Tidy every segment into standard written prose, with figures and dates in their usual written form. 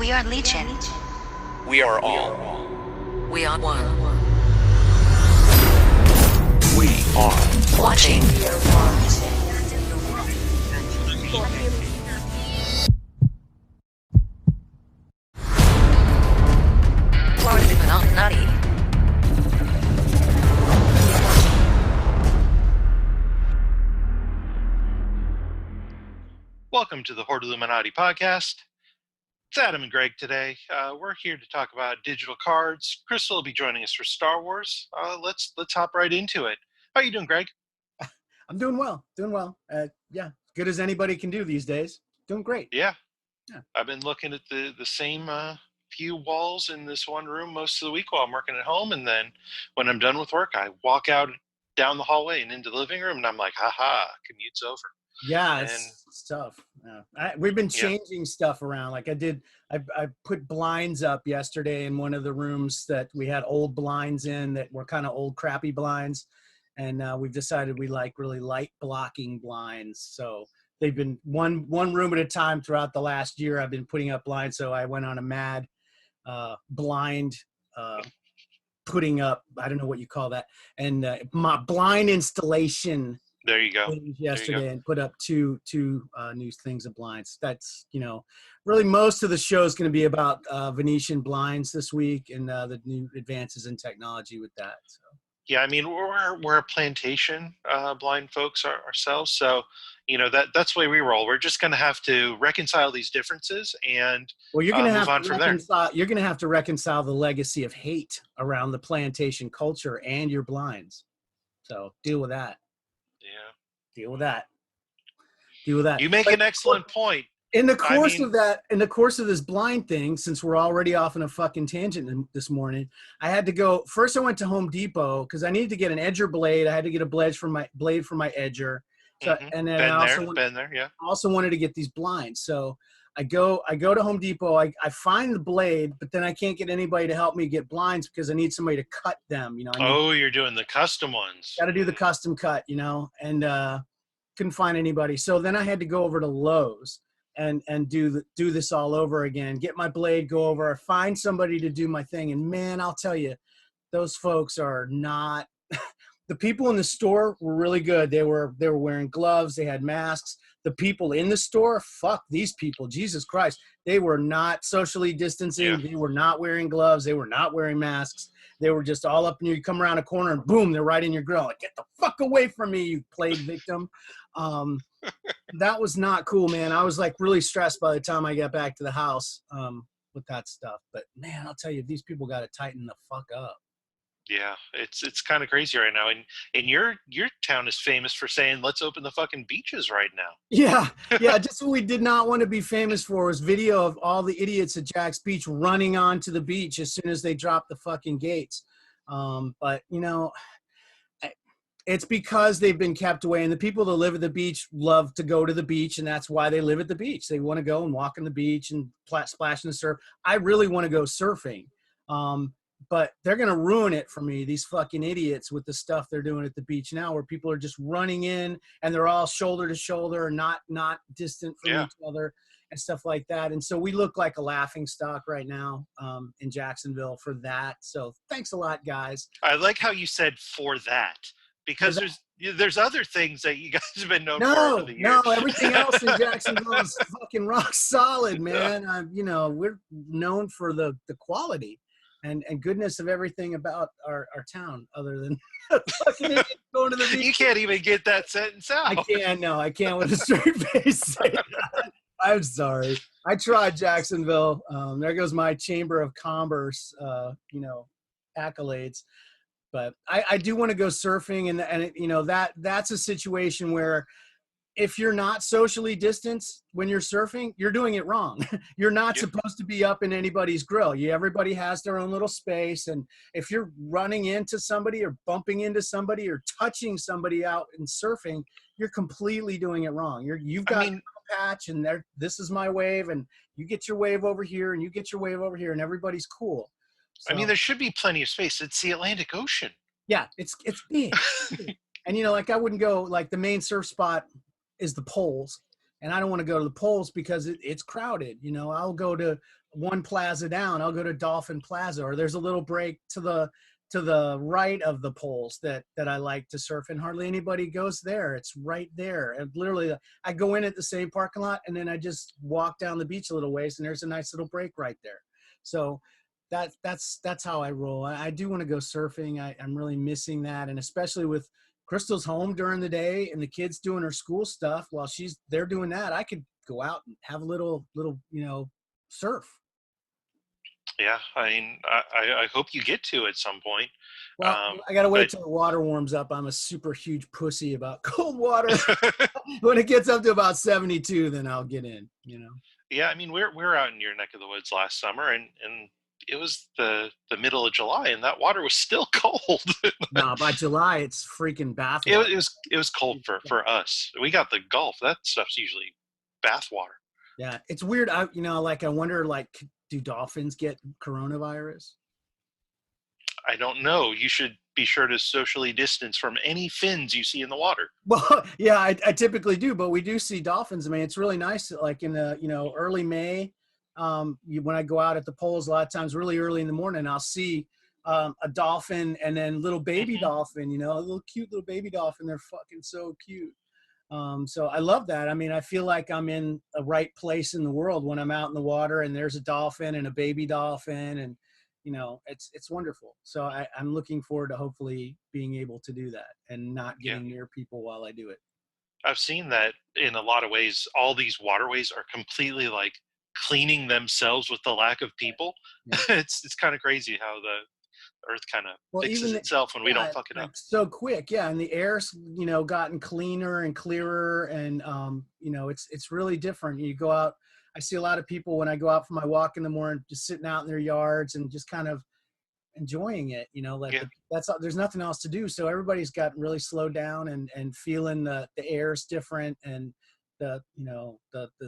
We are Legion. We are all. We are one. We are Watching. Part of the Illuminati. Welcome to the Hoard Illuminati podcast. It's Adam and Greg today. We're here to talk about digital cards. Crystal will be joining us for Star Wars. Let's hop right into it. How are you doing, Greg? I'm doing well. Yeah, good as anybody can do these days. Doing great. Yeah. Yeah. I've been looking at the same few walls in this one room most of the week while I'm working at home, and then when I'm done with work, I walk out down the hallway and into the living room, and I'm like, haha, commute's over. Yeah, it's tough. Yeah. We've been changing stuff around. Like I put blinds up yesterday in one of the rooms that we had old blinds in that were kind of old crappy blinds. And we've decided we like really light blocking blinds. So they've been one room at a time throughout the last year. I've been putting up blinds. So I went on a mad blind putting up, I don't know what you call that. And my blind installation There you go. Yesterday and put up two new things of blinds. That's, really most of the show is going to be about Venetian blinds this week and the new advances in technology with that. So. Yeah, I mean, we're a plantation blind folks ourselves, so that's the way we roll. We're just going to have to reconcile these differences and you're going to move on from there. You're going to have to reconcile the legacy of hate around the plantation culture and your blinds. So deal with that. Yeah. Deal with that. You make an excellent point. In the course of this blind thing, since we're already off on a fucking tangent this morning, I had to go. First, I went to Home Depot because I needed to get an edger blade. I had to get a blade for my edger. So, and then I also wanted to get these blinds. So I go to Home Depot. I find the blade, but then I can't get anybody to help me get blinds because I need somebody to cut them. You're doing the custom ones. Got to do the custom cut, and couldn't find anybody. So then I had to go over to Lowe's and do this all over again. Get my blade, go over, find somebody to do my thing, and man, I'll tell you, those folks are not. The people in the store were really good. They were wearing gloves. They had masks. The people in the store, fuck these people. Jesus Christ. They were not socially distancing. Yeah. They were not wearing gloves. They were not wearing masks. They were just all up in you. You come around a corner and boom, they're right in your grill. Like, get the fuck away from me, you plague victim. That was not cool, man. I was like really stressed by the time I got back to the house with that stuff. But man, I'll tell you, these people got to tighten the fuck up. Yeah, it's kind of crazy right now. And your town is famous for saying, let's open the fucking beaches right now. Yeah. Just what we did not want to be famous for was video of all the idiots at Jack's Beach running onto the beach as soon as they drop the fucking gates. But, it's because they've been kept away. And the people that live at the beach love to go to the beach, and that's why they live at the beach. They want to go and walk on the beach and splash in the surf. I really want to go surfing. But they're going to ruin it for me, these fucking idiots, with the stuff they're doing at the beach now, where people are just running in and they're all shoulder to shoulder and not distant from each other and stuff like that. And so we look like a laughing stock right now in Jacksonville for that. So thanks a lot, guys. I like how you said for that, because there's other things that you guys have been known for over the years. No, everything else in Jacksonville is fucking rock solid, man. We're known for the quality and goodness of everything about our town, other than fucking going to the beach. You can't even get that sentence out. I can't with a straight face say that. I'm sorry. I tried Jacksonville. There goes my Chamber of Commerce, accolades. But I do want to go surfing, and that's a situation where if you're not socially distanced when you're surfing, you're doing it wrong. You're not supposed to be up in anybody's grill. Everybody has their own little space. And if you're running into somebody or bumping into somebody or touching somebody out in surfing, you're completely doing it wrong. You've got a patch, and this is my wave, and you get your wave over here, and you get your wave over here, and everybody's cool. So, there should be plenty of space. It's the Atlantic Ocean. Yeah, it's big. And, I wouldn't go, like, the main surf spot is the Poles, and I don't want to go to the Poles because it's crowded. I'll go to one plaza down, I'll go to Dolphin Plaza, or there's a little break to the right of the poles that I like to surf, and hardly anybody goes there. It's right there. And literally I go in at the same parking lot, and then I just walk down the beach a little ways, and there's a nice little break right there. So that's how I roll. I do want to go surfing. I'm really missing that. And especially with Crystal's home during the day and the kids doing her school stuff while they're doing that, I could go out and have a little, surf. Yeah, I mean, I hope you get to at some point. Well, I got to wait till the water warms up. I'm a super huge pussy about cold water. When it gets up to about 72, then I'll get in, Yeah, I mean, we're out in your neck of the woods last summer, and it was the middle of July, and that water was still cold. No, by July, it's freaking bath water. It was cold for us. We got the Gulf. That stuff's usually bath water. Yeah, it's weird. I wonder, do dolphins get coronavirus? I don't know. You should be sure to socially distance from any fins you see in the water. Well, yeah, I typically do, but we do see dolphins. I mean, it's really nice, like in the, early May, when I go out at the poles, a lot of times really early in the morning, I'll see a dolphin and then little baby dolphin, a little cute little baby dolphin. They're fucking so cute. So I love that. I mean, I feel like I'm in a right place in the world when I'm out in the water and there's a dolphin and a baby dolphin, and it's wonderful. So I'm looking forward to hopefully being able to do that and not getting near people while I do it. I've seen that in a lot of ways. All these waterways are completely like cleaning themselves with the lack of people. Yeah. It's kind of crazy how the earth kind of fixes itself when we don't fuck it up so quick. Yeah, and the air's gotten cleaner and clearer, and it's really different. You go out, I see a lot of people when I go out for my walk in the morning just sitting out in their yards and just kind of enjoying it, there's nothing else to do, so everybody's gotten really slowed down and feeling the air's different, and the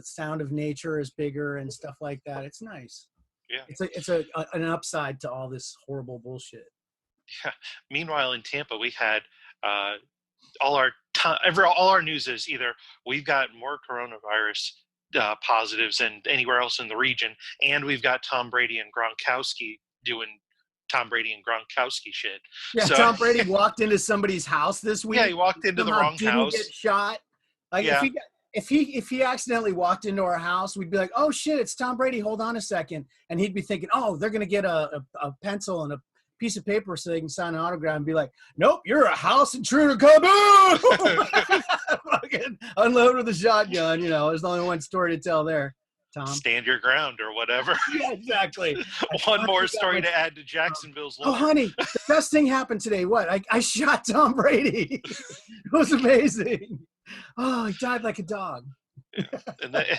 sound of nature is bigger and stuff like that. It's nice. Yeah, it's an upside to all this horrible bullshit. Yeah. Meanwhile, in Tampa, we had all our news is either we've got more coronavirus positives than anywhere else in the region, and we've got Tom Brady and Gronkowski doing Tom Brady and Gronkowski shit. Yeah, so, Tom Brady walked into somebody's house this week. Yeah, he walked into the wrong house. Get shot. Like if he accidentally walked into our house, we'd be like, "Oh shit, it's Tom Brady. Hold on a second," and he'd be thinking, "Oh, they're gonna get a pencil and a piece of paper so they can sign an autograph," and be like, "Nope, you're a house intruder, kaboom!" Fucking unload with a shotgun. There's only one story to tell there. Tom, stand your ground or whatever. Yeah, exactly. One more story to add to Jacksonville's lore. Oh, honey, the best thing happened today. What? I shot Tom Brady. It was amazing. Oh, he died like a dog. Yeah.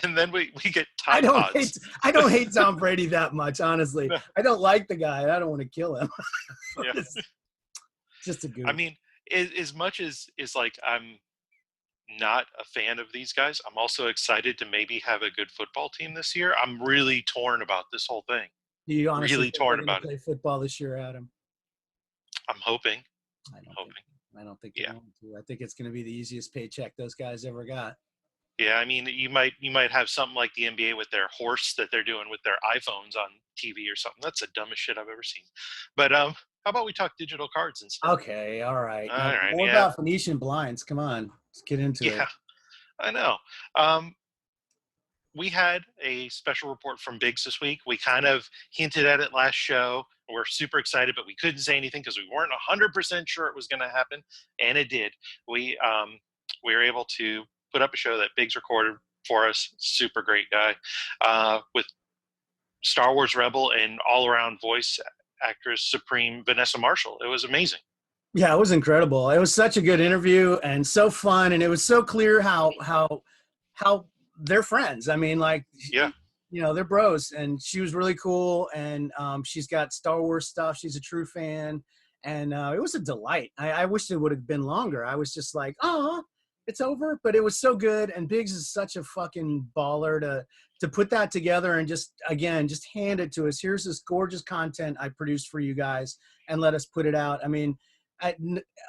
And then we get Tide Pods. I don't hate Tom Brady that much, honestly. No. I don't like the guy. I don't want to kill him. Yeah. Just a goof. I mean, as much as like I'm not a fan of these guys, I'm also excited to maybe have a good football team this year. I'm really torn about this whole thing. Do you honestly really torn about play football this year, Adam? I'm hoping. I don't think they're going to. I think it's going to be the easiest paycheck those guys ever got. Yeah, I mean, you might have something like the NBA with their horse that they're doing with their iPhones on TV or something. That's the dumbest shit I've ever seen. But how about we talk digital cards instead? Okay, all right. All right. More about Phoenician blinds. Come on, let's get into it. Yeah, I know. We had a special report from Biggs this week. We kind of hinted at it last show. We're super excited, but we couldn't say anything because we weren't 100% sure it was going to happen, and it did. We were able to put up a show that Biggs recorded for us. Super great guy, with Star Wars Rebel and all-around voice actress supreme Vanessa Marshall. It was amazing. Yeah, it was incredible. It was such a good interview and so fun, and it was so clear how they're friends. I mean, like, yeah. They're bros, and she was really cool, and she's got Star Wars stuff. She's a true fan, and it was a delight. I wish it would have been longer. I was just like, oh, it's over, but it was so good, and Biggs is such a fucking baller to put that together and just hand it to us. Here's this gorgeous content I produced for you guys, and let us put it out. I mean,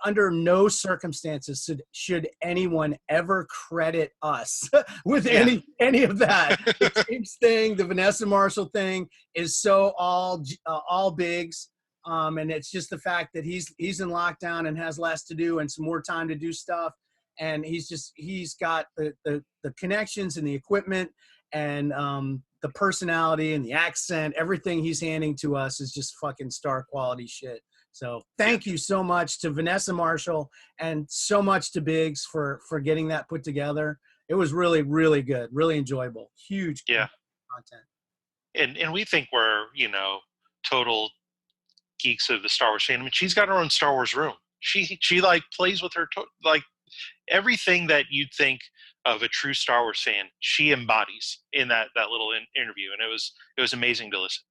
under no circumstances should anyone ever credit us with any of that. The James thing, the Vanessa Marshall thing is so all bigs. And it's just the fact that he's in lockdown and has less to do and some more time to do stuff. And he's got the connections and the equipment and the personality and the accent. Everything he's handing to us is just fucking star quality shit. So thank you so much to Vanessa Marshall and so much to Biggs for getting that put together. It was really, really good, really enjoyable, huge content. And we think we're, total geeks of the Star Wars fandom. And she's got her own Star Wars room. She like plays with her, like everything that you'd think of a true Star Wars fan, she embodies in that little interview. And it was amazing to listen.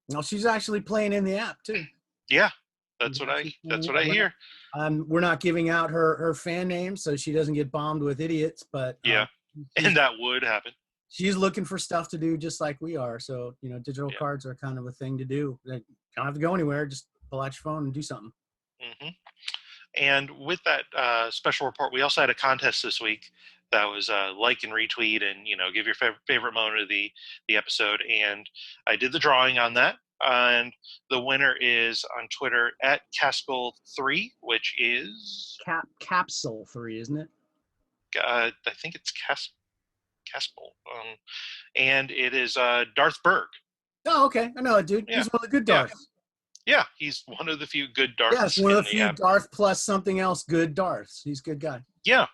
Well, she's actually playing in the app too. Yeah. That's what I hear. We're not giving out her fan name so she doesn't get bombed with idiots, but and that would happen. She's looking for stuff to do just like we are. So, digital cards are kind of a thing to do. You don't have to go anywhere. Just pull out your phone and do something. Mm-hmm. And with that special report, we also had a contest this week that was like and retweet and, give your favorite moment of the episode. And I did the drawing on that. And the winner is on Twitter at Caskell3, which is Capsule 3, isn't it? I think it's Caskell. And it is Darth Berg. Oh, okay. I know it, dude. Yeah. He's one of the good Darths. Yeah, he's one of the few good Darths. Yeah, it's one of the few Darth plus something else good Darths. He's a good guy. Yeah.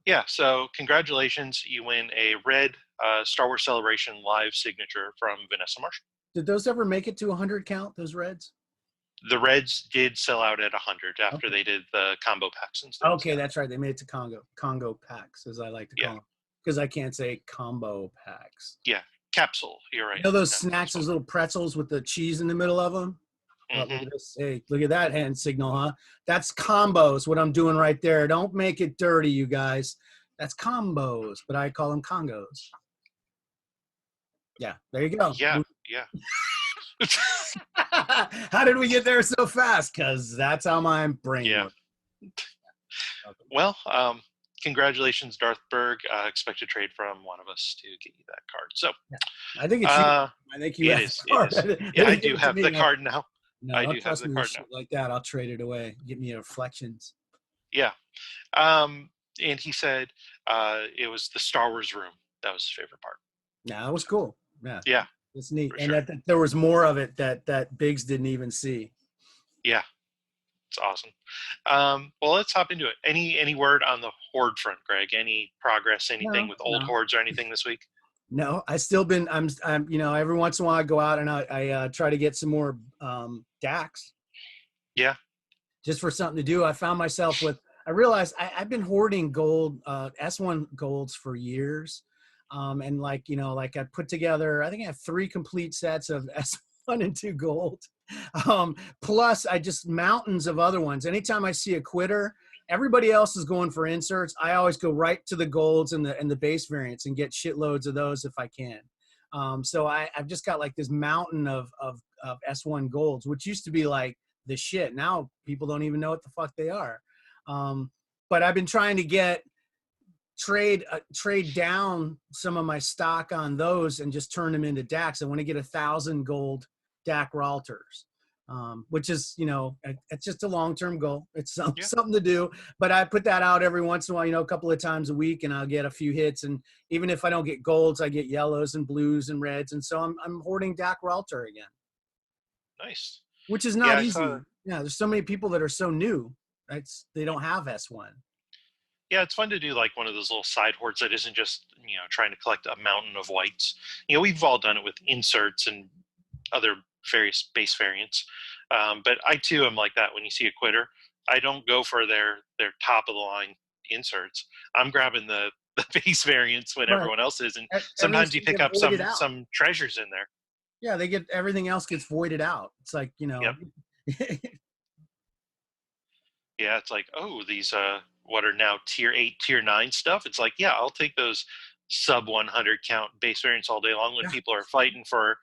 Yeah, so congratulations. You win a red Star Wars Celebration live signature from Vanessa Marshall. Did those ever make it to 100 count, those reds? The reds did sell out at 100 after they did the combo packs and stuff. Okay, that's right. They made it to Congo packs, as I like to call them. Because I can't say combo packs. Yeah, capsule. You're right. Those snacks, those little pretzels with the cheese in the middle of them? Mm-hmm. Look at this. Hey, look at that hand signal, huh? That's combos, what I'm doing right there. Don't make it dirty, you guys. That's combos, but I call them Congos. Yeah, there you go. Yeah. How did we get there so fast? Because that's how my brain works. Well, congratulations, Darth Berg. Expect a trade from one of us to get you that card. So I think it's you. I think you it is. Yeah, I do have the card now. No, I do have the card now. Like that, I'll trade it away. Give me reflections. Yeah. And he said it was the Star Wars room. That was his favorite part. No, it was cool. Yeah. It's neat. And sure. that there was more of it that Biggs didn't even see. Yeah. It's awesome. Well, let's hop into it. Any word on the Hoard front, Greg? Any progress, anything with old Hoards or anything this week? No, I'm every once in a while I go out and I try to get some more DAX. Yeah. Just for something to do. I found myself I realized I've been hoarding gold, S1 golds for years. And I put together, I think I have 3 complete sets of S1 and 2 gold. Plus I just mountains of other ones. Anytime I see a quitter, everybody else is going for inserts. I always go right to the golds and the base variants and get shitloads of those if I can. So I've just got like this mountain of S1 golds, which used to be like the shit. Now people don't even know what the fuck they are. But I've been trying to trade down some of my stock on those and just turn them into DAX. I want to get 1,000 gold DAC Ralters, which is, it's just a long-term goal. It's something to do, but I put that out every once in a while, a couple of times a week, and I'll get a few hits. And even if I don't get golds, I get yellows and blues and reds. And so I'm hoarding DAC Ralter again. Nice. Which is not easy. Yeah. There's so many people that are so new. They don't have S1. Yeah, it's fun to do like one of those little side hoards that isn't just, trying to collect a mountain of whites. We've all done it with inserts and other various base variants. But I too am like that. When you see a quitter, I don't go for their top of the line inserts. I'm grabbing the base variants when everyone else is. And sometimes you pick up some treasures in there. Yeah, everything else gets voided out. It's like, Yep. Yeah, it's like, these what are now tier 8, tier 9 stuff. It's like, yeah, I'll take those sub 100 count base variants all day long when people are fighting for,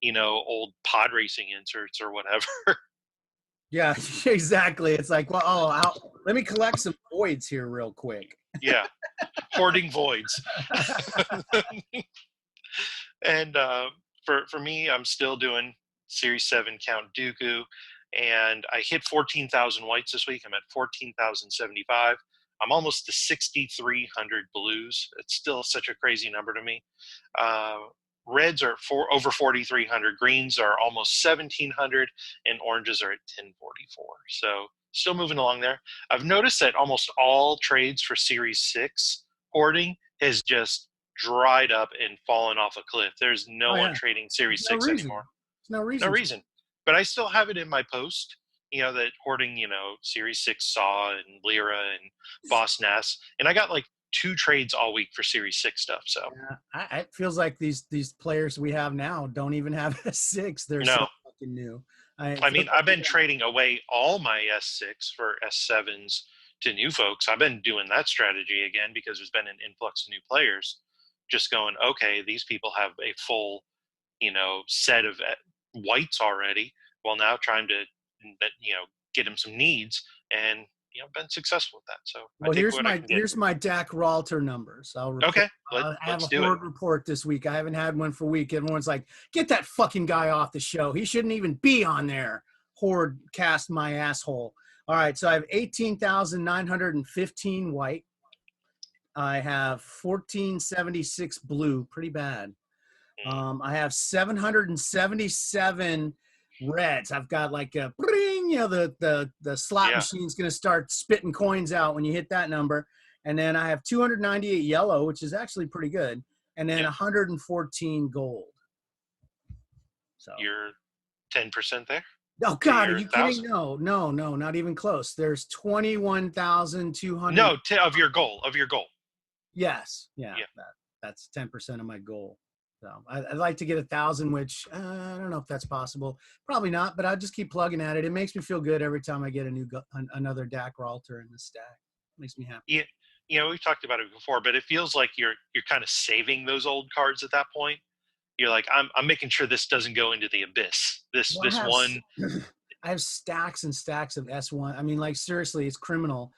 old pod racing inserts or whatever. Yeah, exactly. It's like, well, let me collect some voids here real quick. Yeah, hoarding voids. And for me, I'm still doing Series 7 Count Dooku, and I hit 14,000 whites this week. I'm at 14,075. I'm almost to 6,300 blues. It's still such a crazy number to me. Reds are over 4,300. Greens are almost 1,700, and oranges are at 1044. So still moving along there. I've noticed that almost all trades for Series 6 hoarding has just dried up and fallen off a cliff. There's no one trading Series 6 anymore. There's no reason. No reason. But I still have it in my post, that hoarding, Series 6 Saw and Lyra and Boss Nass. And I got like 2 trades all week for Series 6 stuff. So it feels like these players we have now don't even have S6. They're so fucking new. I've been trading away all my S6 for S7s to new folks. I've been doing that strategy again because there's been an influx of new players. Just going, okay, these people have a full, set of whites already. Well, now trying to, get them some needs, and been successful with that. So here's my Dak Ralter numbers. Okay, I have a Hoard report this week. I haven't had one for a week. Everyone's like, get that fucking guy off the show. He shouldn't even be on there. Hoard cast my asshole. All right, so I have 18,915 white. I have 1476 blue, pretty bad. I have 777 reds. I've got like a bring, the slot machine's going to start spitting coins out when you hit that number. And then I have 298 yellow, which is actually pretty good. And then 114 gold. So you're 10% there? Oh God, are you kidding? No, not even close. There's 21,200. No, of your goal. Yes. Yeah. That's 10% of my goal. So I'd like to get 1,000, which I don't know if that's possible. Probably not, but I'll just keep plugging at it. It makes me feel good every time I get another Dak Ralter in the stack. It makes me happy. Yeah, we've talked about it before, but it feels like you're kind of saving those old cards at that point. You're like, I'm making sure this doesn't go into the abyss. I have stacks and stacks of S1. I mean, like, seriously, it's criminal.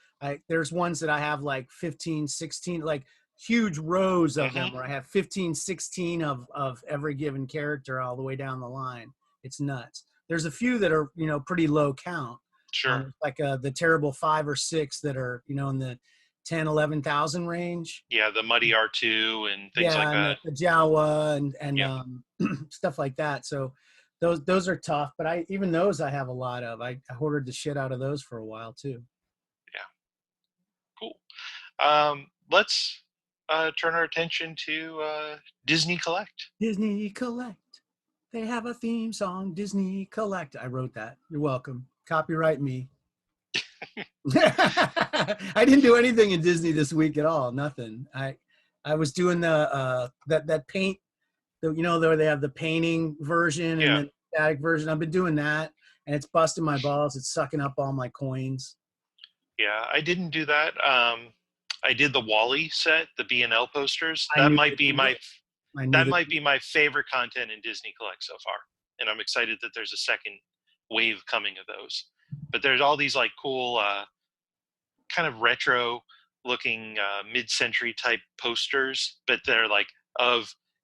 There's ones that I have like 15, 16, like huge rows of them where I have 15, 16 of every given character all the way down the line. It's nuts. There's a few that are, pretty low count. Sure. Like the terrible 5 or 6 that are, in the 10, 11,000 range. Yeah, the Muddy R2 and things like that. The Jawa and stuff like that. So those are tough, but even those I have a lot of. I hoarded the shit out of those for a while too. Yeah. Cool. Let's turn our attention to Disney Collect. Disney Collect. They have a theme song, Disney Collect. I wrote that. You're welcome. Copyright me. I didn't do anything in Disney this week at all. Nothing. I was doing the that paint. Where they have the painting version and the static version. I've been doing that, and it's busting my balls. It's sucking up all my coins. Yeah, I didn't do that. I did the Wall-E set, the B&L posters. That might be my favorite content in Disney Collect so far, and I'm excited that there's a second wave coming of those. But there's all these like cool, kind of retro looking mid-century type posters, but they're like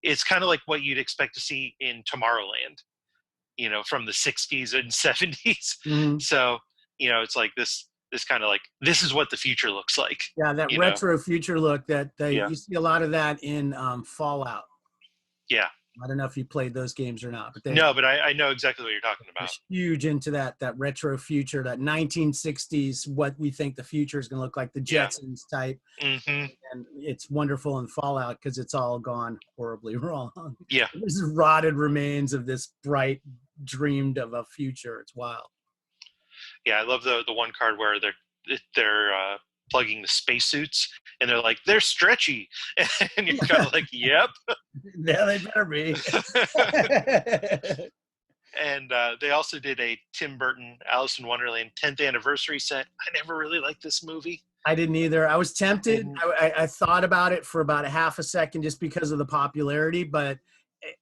it's kind of like what you'd expect to see in Tomorrowland, from the 60s and 70s. Mm-hmm. So, it's like this kind of like, this is what the future looks like. Yeah, that retro future look you see a lot of that in Fallout. Yeah. I don't know if you played those games or not, but but I know exactly what you're talking about. Huge into that retro future, that 1960s, what we think the future is going to look like, the Jetsons type. Mm-hmm. And it's wonderful in Fallout because it's all gone horribly wrong. Yeah. This is rotted remains of this bright, dreamed of a future. It's wild. Yeah, I love the one card where they're plugging the spacesuits, and they're like, they're stretchy, and you're kind of like, yep. Yeah, they better be. And they also did a Tim Burton Alice in Wonderland 10th anniversary set. I never really liked this movie. I didn't either. I was tempted. I thought about it for about a half a second just because of the popularity, but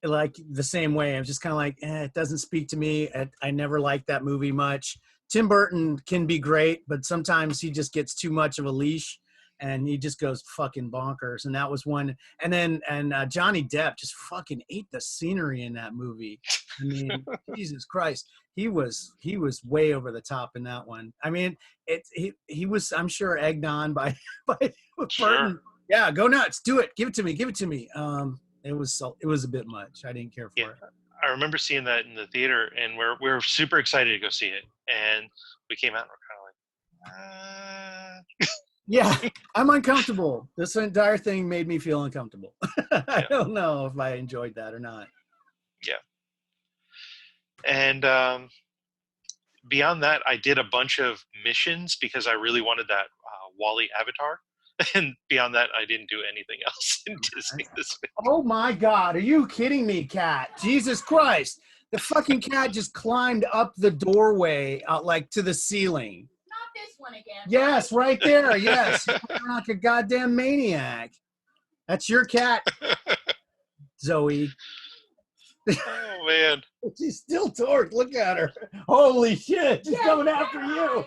like the same way, I was just kind of like, it doesn't speak to me. I never liked that movie much. Tim Burton can be great, but sometimes he just gets too much of a leash and he just goes fucking bonkers. And that was one. And then, Johnny Depp just fucking ate the scenery in that movie. I mean, Jesus Christ, he was way over the top in that one. I mean, he was, I'm sure, egged on by Burton. Sure. Yeah, go nuts, do it, give it to me. It was a bit much. I didn't care for it. I remember seeing that in the theater, and we're super excited to go see it. And we came out and we're kind of like, Yeah, I'm uncomfortable. This entire thing made me feel uncomfortable. I don't know if I enjoyed that or not. Yeah. And beyond that, I did a bunch of missions because I really wanted that Wally avatar. And beyond that, I didn't do anything else in Disney this week. Oh my God, are you kidding me, cat? Jesus Christ. The fucking cat just climbed up the doorway like to the ceiling. Not this one again. Yes, right there. Yes. You're like a goddamn maniac. That's your cat, Zoe. Oh, man. She's still torqued. Look at her. Holy shit. She's coming after you.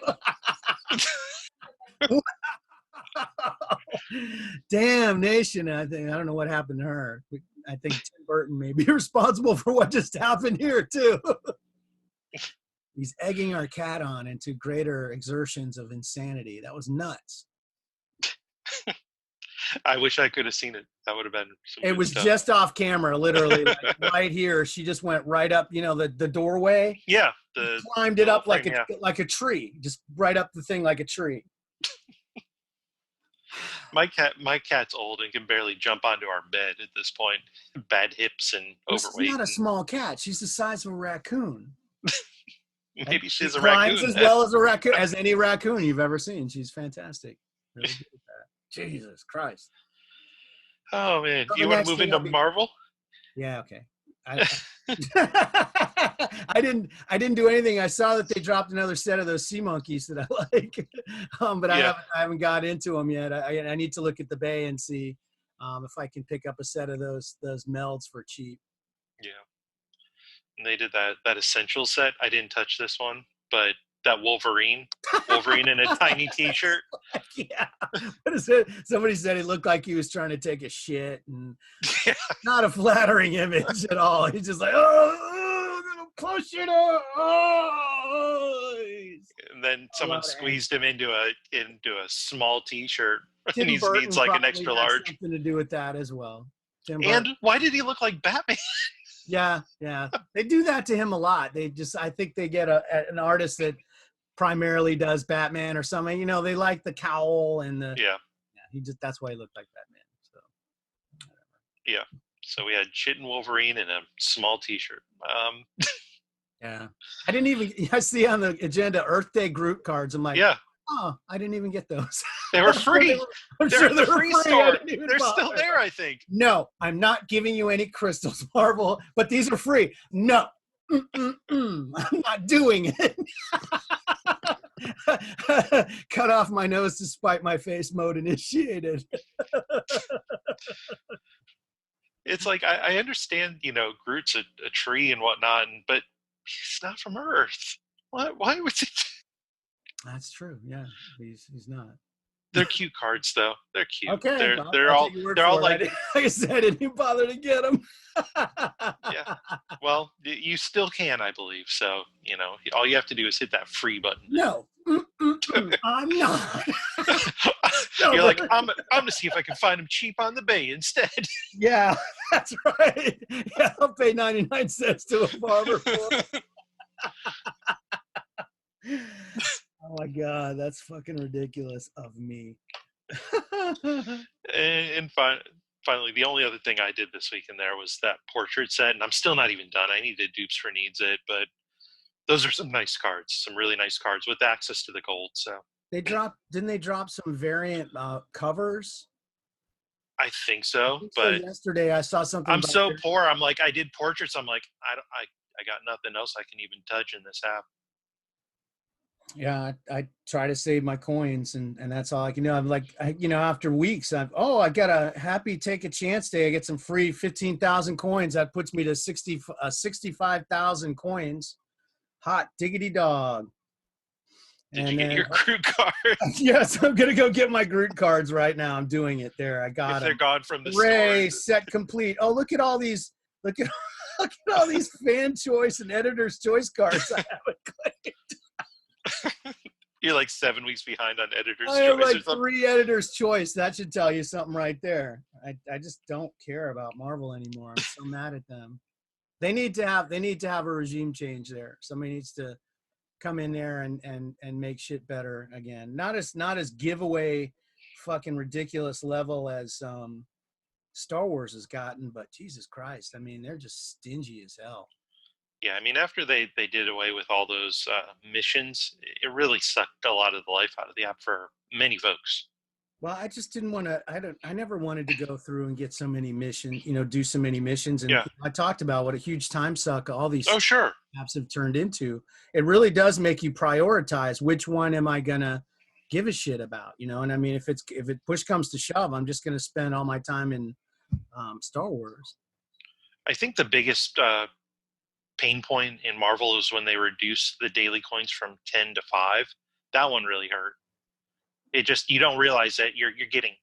Damnation. I don't know what happened to her. I think Tim Burton may be responsible for what just happened here too. He's egging our cat on into greater exertions of insanity. That was nuts. I wish I could have seen it. That would have been some It good was stuff. just off camera, literally, like right here. She just went right up, the doorway. Yeah. Climbed it up like frame, like a tree, just right up the thing like a tree. My cat's old and can barely jump onto our bed at this point. Bad hips and overweight. She's not a small cat. She's the size of a raccoon. Maybe she's a climbs raccoon. as well as a raccoon, as any raccoon you've ever seen. She's fantastic. Really good at that. Jesus Christ. Oh man, So you the want next to move thing into Marvel? Yeah. Okay. I didn't do anything. I saw that they dropped another set of those sea monkeys that I like, but I haven't got into them yet. I need to look at the bay and see if I can pick up a set of those melds for cheap. Yeah. And they did that essential set. I didn't touch this one, but that Wolverine in a tiny T-shirt. Yeah. What is it? Somebody said it looked like he was trying to take a shit, and not a flattering image at all. He's just like, I'm gonna push it up. And then someone squeezed him into a small T-shirt, Tim and he Burton needs like an probably extra has large. something to do with that as well. Tim And Burton. why did he look like Batman? Yeah. They do that to him a lot. I think they get an artist that primarily does Batman or something. They like the cowl and the that's why he looked like Batman. So yeah. So we had shit and Wolverine in a small T-shirt. Yeah. I see on the agenda Earth Day group cards. I'm like, oh, I didn't even get those. They were free. They're in the free store. They're bother. still there, I think. No, I'm not giving you any crystals, Marvel, but these are free. No. I'm not doing it. Cut off my nose to spite my face mode initiated. It's like, I understand, Groot's a tree and whatnot, but he's not from Earth. Why would he? That's true. Yeah, he's not. They're cute cards, though. They're cute. Okay, they're all like. Like I said, I didn't bother to get them. Yeah. Well, you still can, I believe. So all you have to do is hit that free button. No, I'm not. You're like, I'm gonna see if I can find them cheap on the bay instead. Yeah, that's right. Yeah, I'll pay 99 cents to a barber for it. Oh my God, that's fucking ridiculous of me. And finally, the only other thing I did this week in there was that portrait set, and I'm still not even done. I need to dupes for needs it, but those are some nice cards, some really nice cards with access to the gold. So didn't they drop some variant covers? I think so, but yesterday I saw something. I'm so poor. I'm like, I did portraits. I'm like, I got nothing else I can even touch in this app. Yeah, I try to save my coins, and that's all I can do. I'm like, after weeks, I got a happy take a chance day. I get some free 15,000 coins. That puts me to 65,000 coins. Hot diggity dog. Did you get your Groot card? Yes, I'm gonna go get my Groot cards right now. I'm doing it. There, I got If they're them. gone from the Hooray, store. set complete. Oh, look at all these. Look at look at all these fan choice and editor's choice cards I haven't claimed. You're like 7 weeks behind on editor's I have choice like or something. 3 editor's choice. That should tell you something right there. I just don't care about Marvel anymore. I'm so mad at them. They need to have a regime change there. Somebody needs to come in there and make shit better again. Not as giveaway fucking ridiculous level as Star Wars has gotten, but Jesus Christ, I mean, they're just stingy as hell. Yeah, I mean, after they did away with all those missions, it really sucked a lot of the life out of the app for many folks. Well, I just didn't want to. I never wanted to go through and get so many missions. Do so many missions. And Yeah. I talked about what a huge time suck all these Oh, sure. apps have turned into. It really does make you prioritize which one am I gonna give a shit about. And I mean, if it push comes to shove, I'm just gonna spend all my time in Star Wars. I think the biggest pain point in Marvel is when they reduced the daily coins from 10 to 5. That one really hurt. It just, you don't realize that you're getting,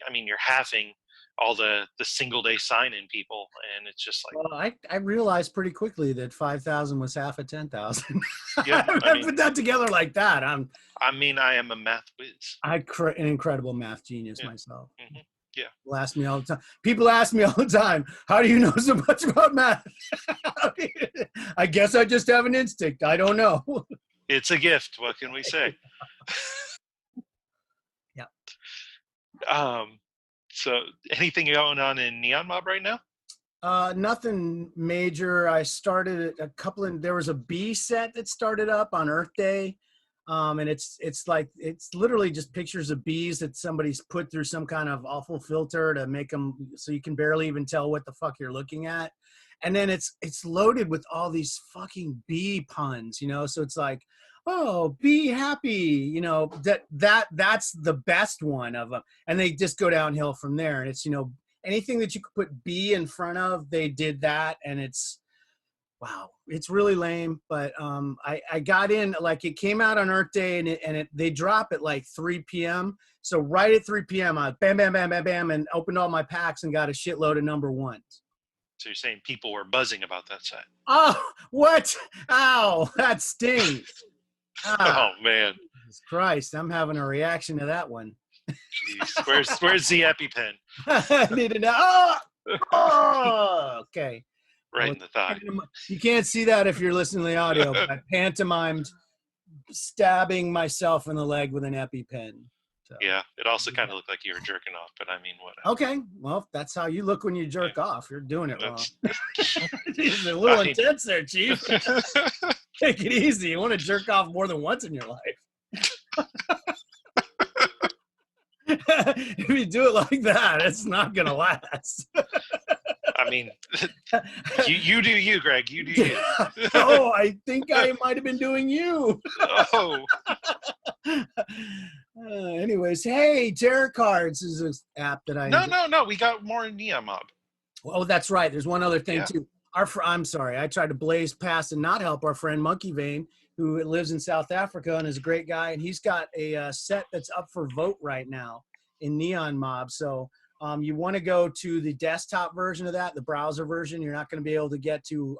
I mean, you're halving all the single day sign in people, and it's just like, Well, I realized pretty quickly that 5,000 was half of 10,000. Yeah, I put that together like that. I am a math whiz. I'm an incredible math genius myself. Mm-hmm. Yeah. People ask me all the time, how do you know so much about math? I guess I just have an instinct. I don't know. It's a gift. What can we say? Yeah. So anything going on in Neonmob right now? Nothing major. I started there was a bee set that started up on Earth Day. And it's literally just pictures of bees that somebody's put through some kind of awful filter to make them so you can barely even tell what the fuck you're looking at. And then it's loaded with all these fucking bee puns, so it's like, oh, be happy, that's the best one of them. And they just go downhill from there. And it's, anything that you could put bee in front of, they did that. And it's, wow, it's really lame, but I got in, like, it came out on Earth Day, and they drop at like 3 p.m. So right at 3 p.m., I bam, bam, bam, bam, bam, and opened all my packs and got a shitload of number ones. So you're saying people were buzzing about that set? Oh, what? Ow, that stings. Oh, man. Jesus Christ, I'm having a reaction to that one. Jeez. Where's the EpiPen? I need to know. Oh, okay. Right in the thigh. You can't see that if you're listening to the audio, but I pantomimed stabbing myself in the leg with an EpiPen. So. Yeah, it also kind of looked like you were jerking off, but I mean, whatever. Okay, well, that's how you look when you jerk off. You're doing it wrong. It's a little intense there, Chief. Take it easy. You want to jerk off more than once in your life. If you do it like that, it's not going to last. I mean, you do you, Greg. You do you. Oh, I think I might have been doing you. Oh. Anyways, hey, Tarot Cards is an app that I No. We got more in Neonmob. Oh, that's right. There's one other thing too. I'm sorry. I tried to blaze past and not help our friend Monkey Vein, who lives in South Africa and is a great guy, and he's got a set that's up for vote right now in Neonmob. So you want to go to the desktop version of that, the browser version. You're not going to be able to get to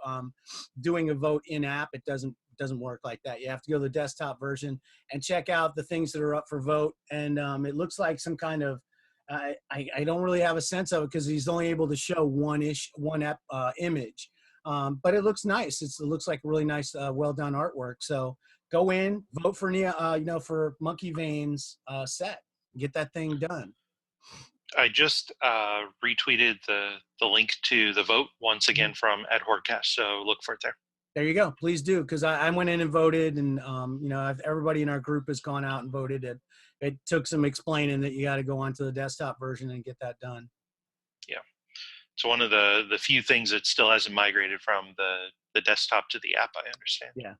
doing a vote in app. It doesn't work like that. You have to go to the desktop version and check out the things that are up for vote. And it looks like some kind of I don't really have a sense of it because he's only able to show one image, but it looks nice. It looks like really nice, well done artwork. So go in, vote for for Monkey Vein's set, get that thing done. I just retweeted the link to the vote once again from @HoardCast, so look for it there. There you go. Please do, because I went in and voted, and everybody in our group has gone out and voted. It took some explaining that you got to go onto the desktop version and get that done. Yeah, it's one of the few things that still hasn't migrated from the desktop to the app. I understand. Yeah.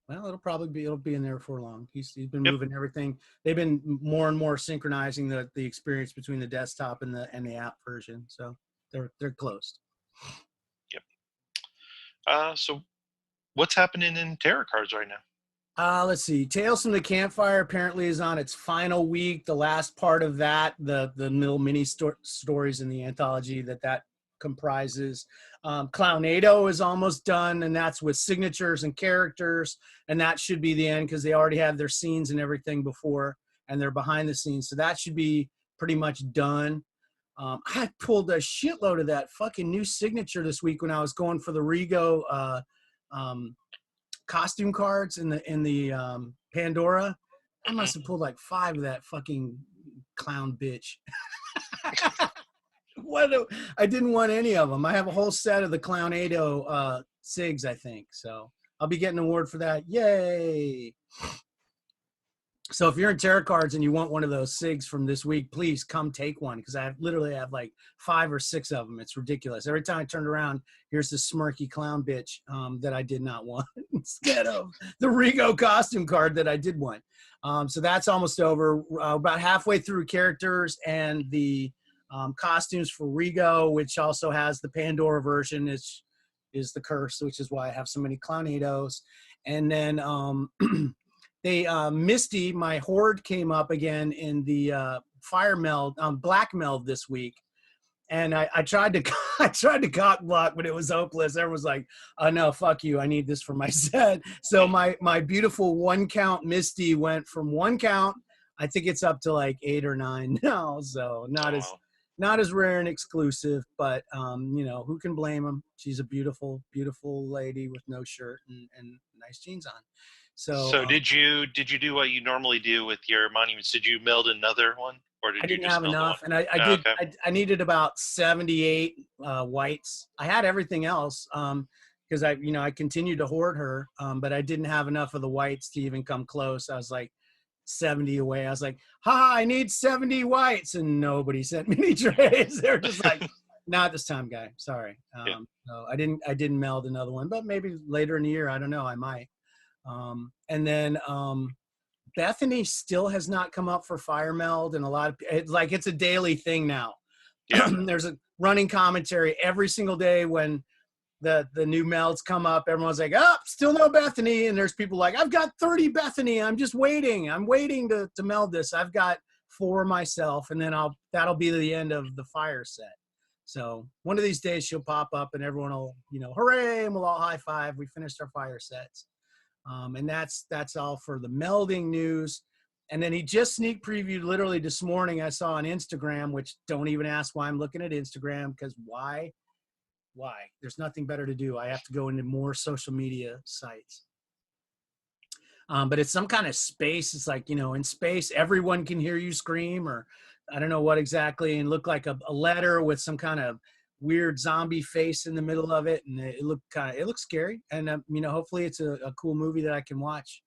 Well, it'll be in there for long. He's been moving everything. They've been more and more synchronizing the experience between the desktop and the app version. So they're closed. Yep. So what's happening in Tarot Cards right now? Let's see. Tales from the Campfire apparently is on its final week. The last part of that, the little mini stories in the anthology that comprises. Clownado is almost done, and that's with signatures and characters, and that should be the end because they already have their scenes and everything before, and they're behind the scenes, so that should be pretty much done. I pulled a shitload of that fucking new signature this week when I was going for the Rigo costume cards in the Pandora. I must have pulled like 5 of that fucking clown bitch. I didn't want any of them. I have a whole set of the Clownado SIGs, I think. So I'll be getting an award for that. Yay! So if you're in tarot cards and you want one of those SIGs from this week, please come take one because I literally have like 5 or 6 of them. It's ridiculous. Every time I turned around, here's this smirky clown bitch that I did not want instead of the Rigo costume card that I did want. So that's almost over. About halfway through characters and the costumes for Rigo, which also has the Pandora version, is the curse, which is why I have so many Clownados. And then Misty, my Hoard, came up again in the fire meld, black meld this week, and I tried to cock block, but it was hopeless. Everyone was like, "Oh no, fuck you! I need this for my set." So my beautiful 1 count Misty went from 1 count. I think it's up to like 8 or 9 now, so not as rare and exclusive, but you know, who can blame him? She's a beautiful, beautiful lady with no shirt and nice jeans on. So did you do what you normally do with your monuments? Did you meld another one, or did I you didn't just have meld enough, one? and I did. Okay. I needed about 78 whites. I had everything else because I continued to hoard her, but I didn't have enough of the whites to even come close. I was like 70 away. I was like, I need 70 whites, and nobody sent me any trays. They're just like, not this time, guy. Sorry. No, I didn't meld another one, but maybe later in the year. I don't know. I might. And then Bethany still has not come up for fire meld, and a lot of it's a daily thing now. Yeah. There's a running commentary every single day when the new melds come up. Everyone's like, still no Bethany, and there's people like, I've got 30 Bethany. I'm just waiting. I'm waiting to meld this. I've got 4 myself, and then that'll be the end of the fire set. So one of these days she'll pop up, and everyone will, hooray, and we'll all high five. We finished our fire sets. And that's all for the melding news. And then he just sneak previewed literally this morning. I saw on Instagram, which don't even ask why I'm looking at Instagram, because why? There's nothing better to do. I have to go into more social media sites. But it's some kind of space. It's like, in space, everyone can hear you scream, or I don't know what exactly, and look like a letter with some kind of weird zombie face in the middle of it, and it looks scary, and hopefully it's a cool movie that I can watch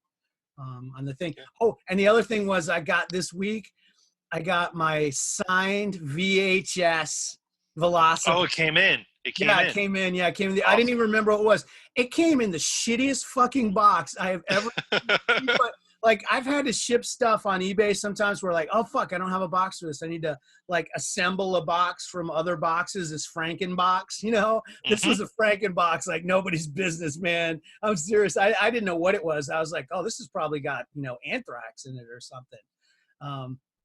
on the thing. Oh, and the other thing was, I got my signed VHS Velocity. Oh, it came in. It came in. Yeah, it came in. Awesome. I didn't even remember what it was. It came in the shittiest fucking box I have ever but like, I've had to ship stuff on eBay sometimes where like, oh fuck, I don't have a box for this. I need to like assemble a box from other boxes, this Frankenbox, This was a Frankenbox, like nobody's business, man. I'm serious. I didn't know what it was. I was like, oh, this has probably got, anthrax in it or something.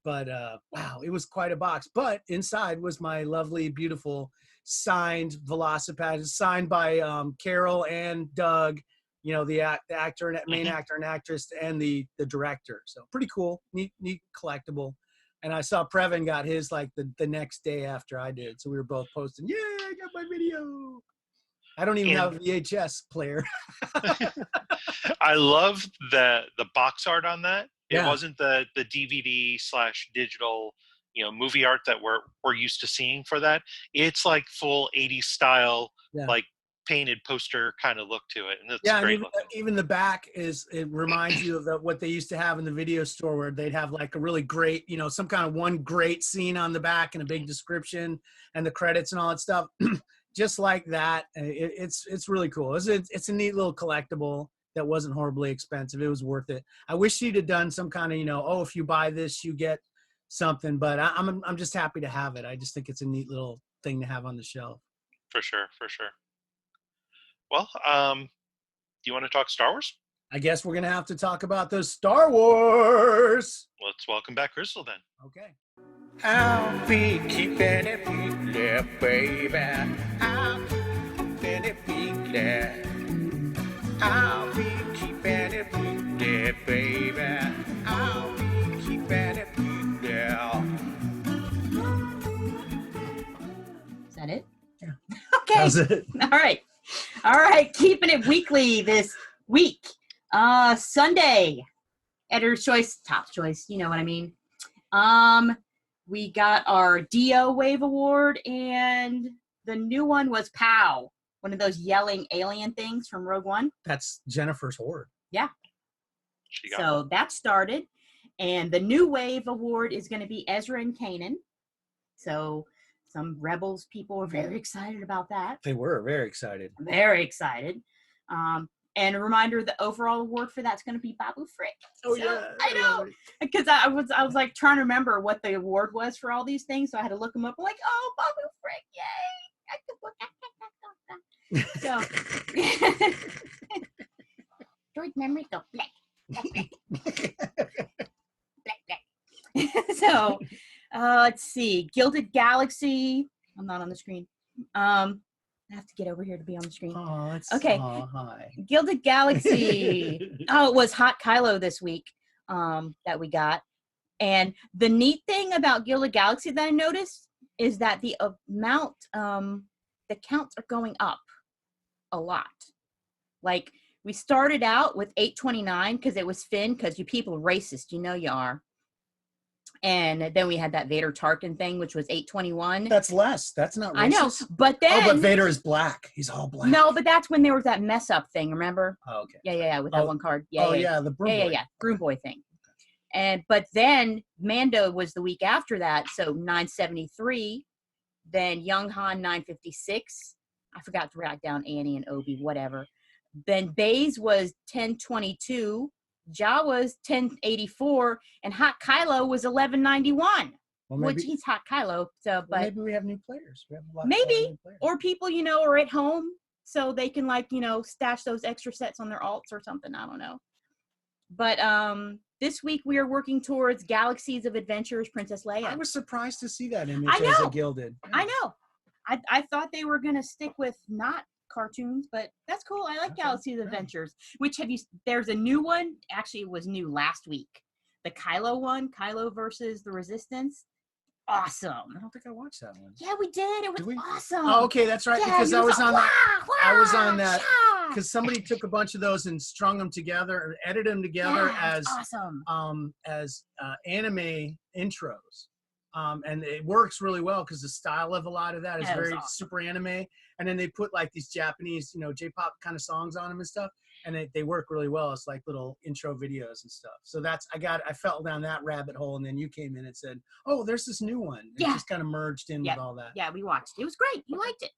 But wow, it was quite a box. But inside was my lovely, beautiful signed Velocipede, signed by Carol and Doug, the actor and main actor and actress, and the director. So pretty cool, neat collectible. And I saw Previn got his like the next day after I did. So we were both posting, yeah, I got my video. I don't even have a VHS player. I love the box art on that. It Yeah. wasn't the DVD/digital, movie art that we're used to seeing for that. It's like full 80s style, like painted poster kind of look to it, and it's great. And even the back it reminds you of what they used to have in the video store, where they'd have like a really great, some kind of one great scene on the back and a big description and the credits and all that stuff. Just like that. It's really cool. It's a neat little collectible that wasn't horribly expensive. It was worth it. I wish she'd have done some kind of, if you buy this, you get something, but I'm just happy to have it. I just think it's a neat little thing to have on the shelf. For sure. Well, do you want to talk Star Wars? I guess we're gonna have to talk about those Star Wars. Let's welcome back Crystal then. Okay. I'll be keeping it weekly, baby. I'll be keeping it weekly. I'll be keeping it weekly, baby. I'll be keeping it weekly. Is that it? Yeah. Okay. That's it. All right. Keeping it weekly this week. Sunday, Editor's Choice, Top Choice. You know what I mean. We got our Dio Wave Award, and the new one was POW, one of those yelling alien things from Rogue One. That's Jennifer's Hoard. Yeah. She got So that started, and the new Wave Award is going to be Ezra and Kanan. So some Rebels people are very excited about that. They were very excited. Very excited. And a reminder, the overall award for that's going to be Babu Frick. Oh, So, yeah. I know. Because I was like trying to remember what the award was for all these things, so I had to look them up. I'm like, oh, Babu Frick, yay! I could look. So, Droid memory go black, black. So, let's see, Gilded Galaxy. I'm not on the screen. I have to get over here to be on the screen. Oh, that's Okay. Oh, hi. Gilded Galaxy. Oh, it was Hot Kylo this week that we got. And the neat thing about Gilded Galaxy that I noticed is that the amount, the counts are going up a lot. Like, we started out with 829 because it was Finn, because you people are racist. You know you are. And then we had that Vader Tarkin thing, which was 821. That's less. That's not racist. I know. But then. Oh, but Vader is black. He's all black. No, but that's when there was that mess up thing, remember? Oh, okay. Yeah, with that one card. Yeah, the broom boy. Broom Boy thing. But then Mando was the week after that, so 973. Then Young Han 956. I forgot to write down Annie and Obi, whatever. Then Baze was 1022. Jawa's 1084, and Hot Kylo was 1191. Well, which he's Hot Kylo. So, but maybe we have new players. We have a lot of maybe, new players. or people are at home, so they can stash those extra sets on their alts or something. I don't know. But this week we are working towards Galaxies of Adventures, Princess Leia. I was surprised to see that image I know. as a gilded. Yeah. I know. I thought they were gonna stick with not cartoons, but that's cool. I like Galaxies of Adventures. Which there's a new one. Actually, it was new last week. The Kylo one, Kylo versus the Resistance. Awesome. I don't think I watched that one. Yeah, we did. It was awesome. Oh, okay, that's right. Yeah, because I was on that. I was on that yeah. because somebody took a bunch of those and strung them together, or edited them together Yeah, as awesome. Anime intros. And it works really well because the style of a lot of that is very awesome. super anime. And then they put like these Japanese, J-pop kind of songs on them and stuff. And they work really well. It's like little intro videos and stuff. So I fell down that rabbit hole. And then you came in and said, oh, there's this new one. And Yeah. It just kind of merged in with all that. Yeah, we watched it. It was great. You liked it.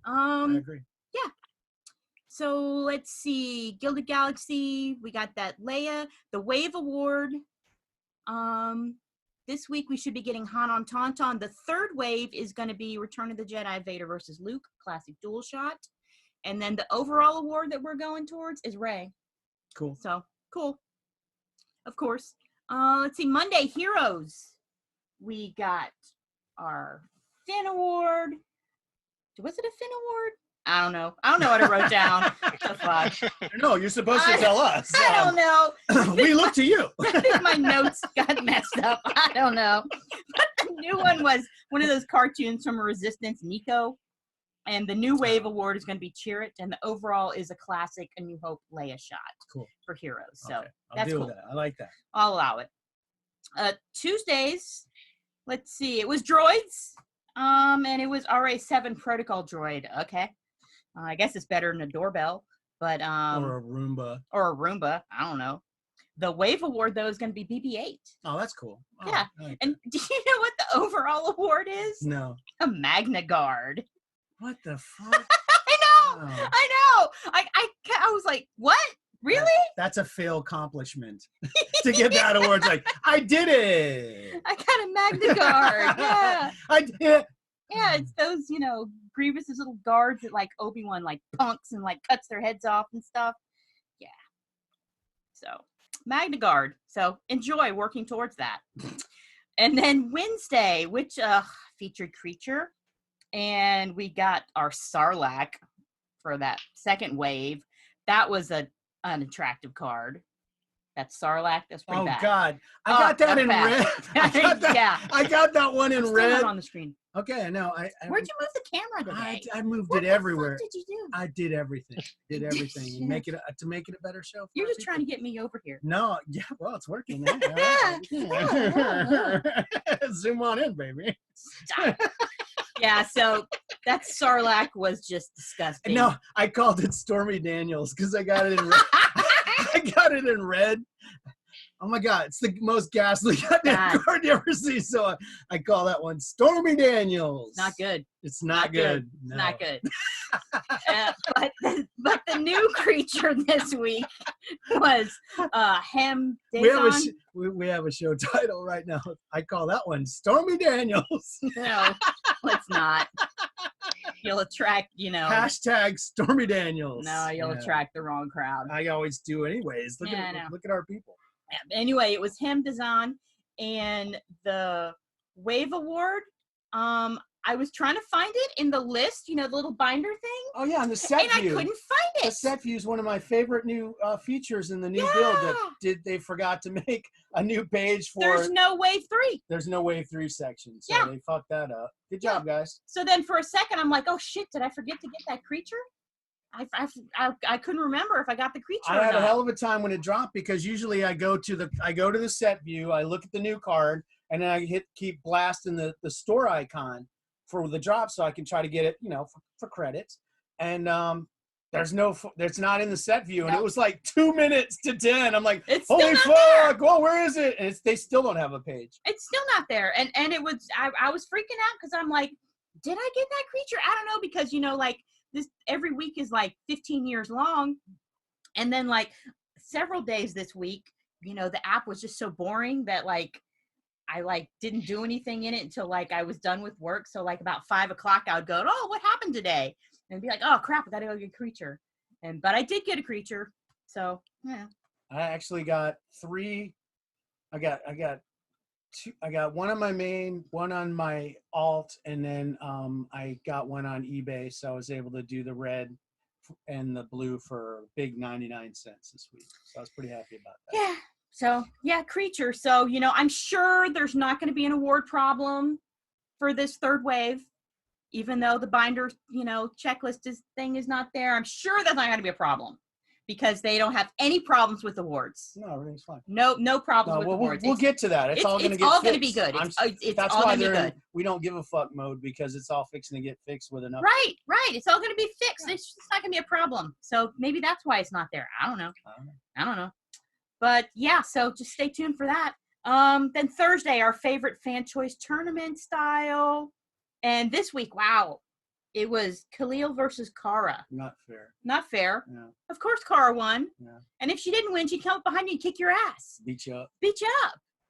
I agree. Yeah. So let's see. Gilded Galaxy. We got that Leia. The Wave Award. This week we should be getting Han on Tauntaun. The third wave is going to be Return of the Jedi, Vader versus Luke, classic dual shot. And then the overall award that we're going towards is Rey. Cool. So, cool. Of course. Let's see. Monday, Heroes. We got our Finn Award. Was it a Finn Award? I don't know. I don't know what I wrote down. The fuck? No, you're supposed to tell us. I don't know. We look to you. I think my notes got messed up. I don't know. But the new one was one of those cartoons from Resistance, Nico. And the new Wave Award is going to be Cheer It. And the overall is a classic A New Hope Leia shot. Cool. For Heroes. So Okay. I'll that's deal cool. with that. I like that. I'll allow it. Tuesdays, let's see. It was droids. And it was RA7 Protocol droid. Okay. I guess it's better than a doorbell, but Or a Roomba. I don't know. The Wave Award though is going to be BB-8. Oh, that's cool. Oh, Yeah. I like And do you know what the overall award is? No. A Magna Guard. What the fuck? I know. Oh. I know. I was like, what? Really? That's a fail accomplishment. To get that award, it's like, I did it. I got a Magna Guard. Yeah. Yeah. Yeah, it's those, Grievous's little guards that like Obi-Wan like punks and like cuts their heads off and stuff. Yeah. So Magna Guard. So enjoy working towards that. And then Wednesday, which featured creature, and we got our Sarlacc for that second wave. That was an unattractive card. That Sarlacc, that's pretty bad. Oh God, I got that that's in bad. red. I got that one in It's still red. not on the screen. Okay, I know. Where'd you move the camera today? I moved What it the everywhere. fuck did you do? I did everything. Did everything Yeah. and make it to make it a better show. For You're our just trying to get me over here. No, yeah, well, it's working. Now. Zoom on in, baby. Stop. Yeah, so that Sarlacc was just disgusting. No, I called it Stormy Daniels because I got it in red. I got it in red. Oh my God, it's the most ghastly goddamn card you ever see. So I call that one Stormy Daniels. Not good. It's not good. It's No. not good. But the new creature this week was Hem Dazon. We have a show title right now. I call that one Stormy Daniels. No, let's not. You'll attract, Hashtag Stormy Daniels. No, you'll attract the wrong crowd. I always do anyways. Look at our people. Anyway, it was Hem Dazon and the Wave Award. I was trying to find it in the list, the little binder thing. Oh yeah, on the set and view. I couldn't find it. The set view is one of my favorite new features in the new build. They forgot to make a new page for. There's no Wave 3. There's no Wave 3 section, so they fucked that up. Good job, guys. So then for a second, I'm like, oh shit, did I forget to get that creature? I couldn't remember if I got the creature. I had a hell of a time when it dropped because usually I go to the set view, I look at the new card, and then I keep blasting the store icon for the drop so I can try to get it, for credits. And it's not in the set view, and it was like 2 minutes to 10. I'm like, it's holy fuck! There. Well, where is it? And they still don't have a page. It's still not there, and it was I was freaking out because I'm like, did I get that creature? I don't know because this every week is like 15 years long, and then like several days this week, the app was just so boring that I didn't do anything in it until I was done with work. So about 5 o'clock, I would go, oh, what happened today? And be like, oh crap, I gotta go get a creature. But I did get a creature. So yeah. I actually got 3. I got 2. I got one on my main, one on my alt, and then I got one on eBay. So I was able to do the red and the blue for big 99 cents this week. So I was pretty happy about that. Yeah. So yeah, creature. So, I'm sure there's not going to be an award problem for this third wave, even though the binder, checklist thing is not there. I'm sure that's not going to be a problem because they don't have any problems with awards. No, everything's fine. No problems with awards. We'll get to that. It's all going to get all fixed. going to be good. It's that's all why going to be good. we don't give a fuck mode because it's all fixing to get fixed with enough. Right. It's all going to be fixed. Yeah. It's not going to be a problem. So maybe that's why it's not there. I don't know. But yeah, so just stay tuned for that. Then Thursday, our favorite fan choice tournament style. And this week, wow, it was Khalil versus Kara. Not fair. Not fair. Yeah. Of course, Kara won. Yeah. And if she didn't win, she'd come up behind you and kick your ass. Beat you up.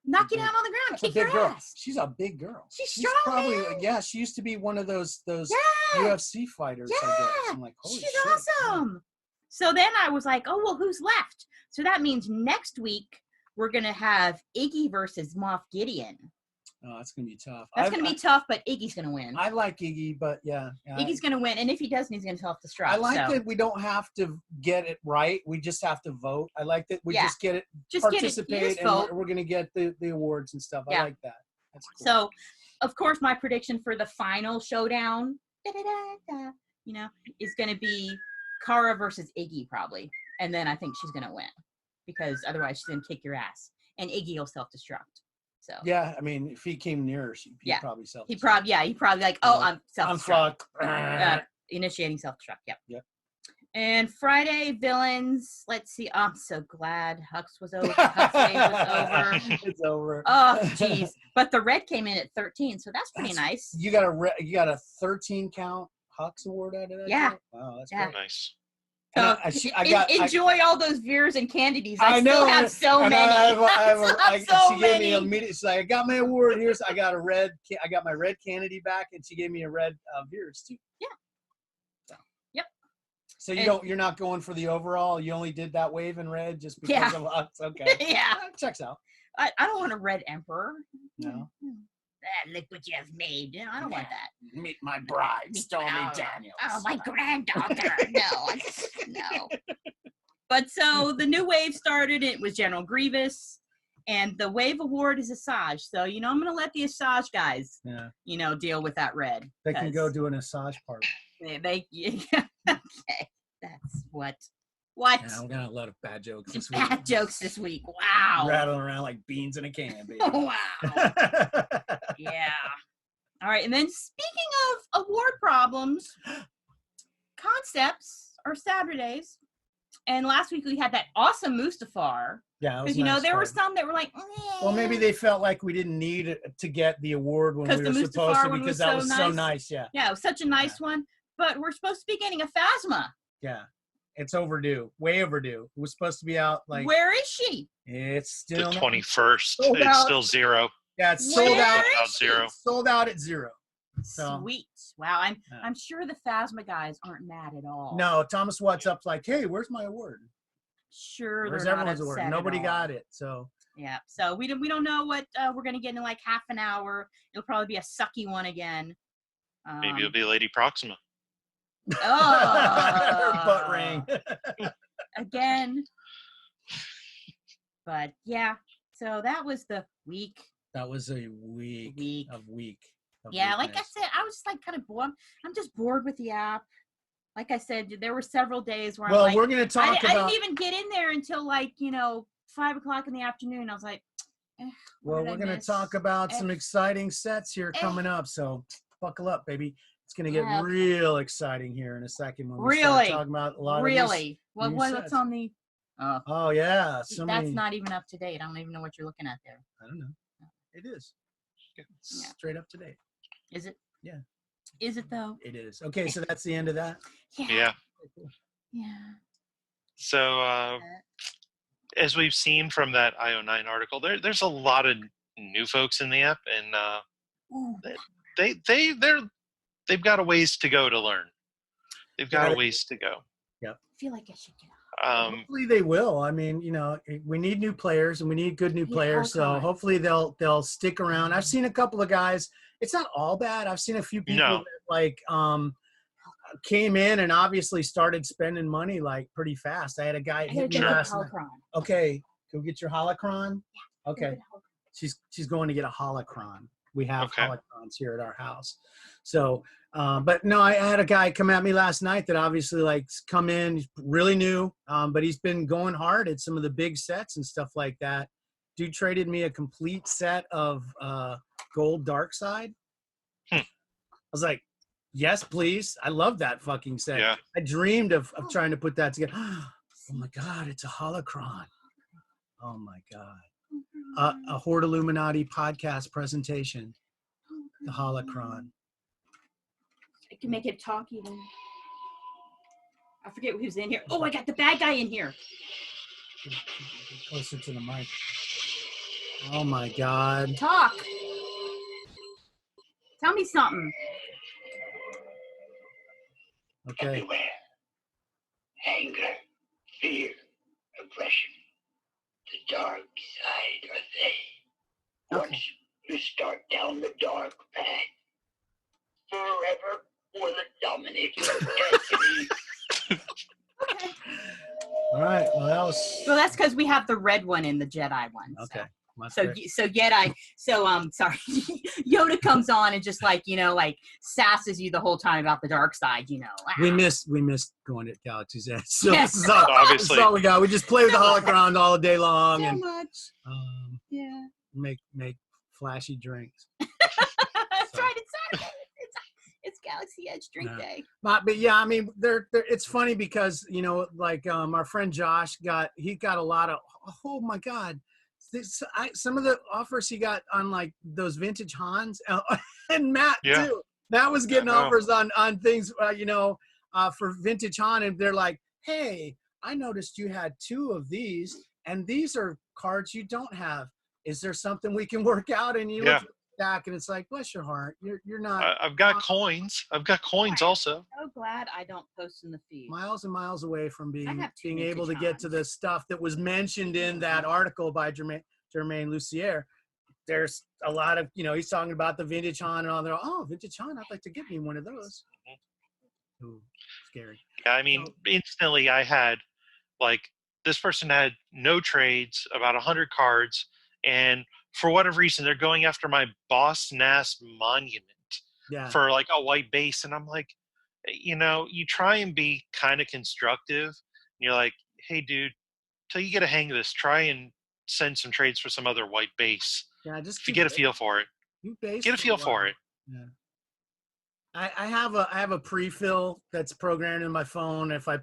Knock you down on the ground. Kick your ass. She's a big girl. She's strong, probably, man. Yeah, she used to be one of those UFC fighters, I guess. I'm like, holy she's shit. awesome. So then I was like, oh, well, who's left? So that means next week we're going to have Iggy versus Moff Gideon. Oh, that's going to be tough. That's going to be tough, but Iggy's going to win. I like Iggy, but yeah. Iggy's going to win, and if he doesn't, he's going to self-destruct. I like that we don't have to get it right. We just have to vote. I like that we just get it, participate, and we're going to get the awards and stuff. I like that. That's cool. So, of course, my prediction for the final showdown, is going to be Kara versus Iggy probably, and then I think she's going to win because otherwise she's going to kick your ass, and Iggy will self-destruct. So yeah, I mean, if he came near, he'd probably self-destruct. He probably like, oh, I'm self-destruct. I'm fucked. Initiating self-destruct. Yep. And Friday villains. Let's see. I'm so glad Hux was over. Hux Day was over. It's over. Oh, jeez. But the red came in at 13, so that's pretty nice. You got a 13 count Hux award out of that? Yeah. Wow, that's great. Nice. So enjoy all those beers and candies. I know. Still have so many. She gave me immediate. She's like, I got my award. I got my red candy back, and she gave me a red beers too. Yeah. So, yep. So And- you're not going for the overall. You only did that wave in red just because Yeah. of us. Okay. Yeah. Checks out. I don't want a red emperor. No. Look what you have made. I don't want that. Meet my bride, Stormy Oh, Daniels. Oh, my granddaughter. No. But so the new wave started. It was General Grievous. And the wave award is Asajj. So, I'm going to let the Asajj guys, deal with that red. They can go do an Asajj party. Okay. That's what? What? Yeah, I'm going to let a bad jokes this week. Bad jokes this week. Wow. Rattling around like beans in a can, baby. Wow. Yeah. All right. And then speaking of award problems, concepts are Saturdays. And last week we had that awesome Mustafar. Yeah, it was Because, nice there were card. some that were like, Well, maybe they felt like we didn't need to get the award when we 'Cause were the supposed Mustafar to one because was that so was so nice. nice. Yeah. Yeah, it was such a nice one. But we're supposed to be getting a Phasma. Yeah. It's overdue. Way overdue. It was supposed to be out like Where is she? it's The still 21st. Sold It's out. still 0. Yeah, it's sold Where out. is Zero. she? Sold out at 0. So Sweet. Wow. Yeah. I'm sure the Phasma guys aren't mad at all. no, Thomas Watt's up like, hey, where's my award? Sure. Where's they're not everyone's award? upset at Nobody all. got it. So Yeah. So we don't know what we're gonna get in like half an hour. It'll probably be a sucky one again. Maybe it'll be Lady Proxima. her Oh, butt ring. again. But yeah. So that was the week. That was a week of Yeah, like I weakness. said, I was just like kind of bored. I'm just bored with the app. Like I said, there were several days where Well, I'm like, we're gonna talk I about. didn't even get in there until like 5:00 in the afternoon. I was like, what Well, did I we're gonna miss? talk about some Eh. exciting sets here Eh. coming up. So buckle up, baby. It's gonna get Okay. real exciting here in a second when we start Really? talking about a lot of these. Really? What's sets. on the? Oh, Oh yeah, so that's many. not even up to date. I don't even know what you're looking at there. I don't know. It is. It's Yeah. straight up to date. Is it? Yeah. Is it though? It is. Okay, so that's the end of that. Yeah. Yeah. So as we've seen from that IO9 article, there's a lot of new folks in the app, and Ooh. they've got a ways to go to learn. They've got Yeah. a ways to go. I feel like I should get. Hopefully they will. I mean, we need new players and we need good new Yeah, players. So okay. hopefully they'll stick around. I've seen a couple of guys. It's not all bad. I've seen a few people No. that like came in and obviously started spending money like pretty fast. I had a guy I gotta hit me get a last night. holocron. Okay, go get your holocron. Okay, Gotta get a holocron. she's going to get a holocron. We have Okay. holocrons here at our house. So, but no, I had a guy come at me last night that obviously like come in, he's really new, but he's been going hard at some of the big sets and stuff like that. Dude traded me a complete set of gold dark side. I was like, yes, please. I love that fucking set. Yeah. I dreamed of trying to put that together. Oh my God, it's a holocron. Oh my God. A Hoard Illuminati podcast presentation. The holocron. I can make it talk even. I forget who's in here. Oh, I got the bad guy in here. Get closer to the mic. Oh my God. Talk. Tell me something. Okay. Everywhere. Anger, fear, aggression. The dark side are they. Okay. Once you start down the dark path, forever for the dominator of destiny. All right. Well, that was Well, that's because we have the red one and the Jedi one. so. okay. Must So be. Jedi, sorry, Yoda comes on and just like, sasses you the whole time about the dark side, We missed going to Galaxy's Edge. So Yes. this is all, Obviously. this is all we got. We just play with the So much. holocron all day long So and much. Yeah. make flashy drinks. That's So. right. It's Galaxy Edge drink Yeah. day. But yeah, I mean, they're it's funny because like our friend Josh got a lot of oh my God. Some of the offers he got on like those vintage Hans and Matt Yeah. too. Matt was getting I know. offers on things for vintage Han, and they're like, "Hey, I noticed you had 2 of these, and these are cards you don't have. Is there something we can work out?" And back, and it's like, bless your heart, you're not. I've got coins. I've got coins also. So glad I don't post in the feed. Miles and miles away from being have two able to get to the stuff that was mentioned in that article by Germain Lucier. There's a lot of, he's talking about the vintage Han and all that. Oh, vintage Han, I'd like to get me one of those. Ooh, scary. Yeah, I mean, instantly I had, like, this person had no trades, about 100 cards, and for whatever reason, they're going after my Boss Nass Monument for, like, a white base. And I'm like, you try and be kind of constructive. And you're like, hey, dude, till you get a hang of this, try and send some trades for some other white base. Yeah, just if you get a feel for it. Get a feel for it. Yeah. I have a pre-fill that's programmed in my phone. If I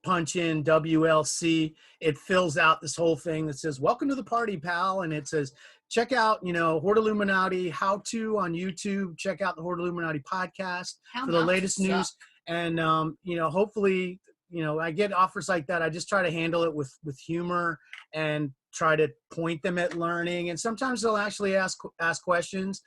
punch in WLC, it fills out this whole thing that says, welcome to the party, pal. And it says, check out, Hoard Illuminati how-to on YouTube. Check out the Hoard Illuminati podcast for the latest news. And, hopefully, I get offers like that. I just try to handle it with humor and try to point them at learning. And sometimes they'll actually ask questions.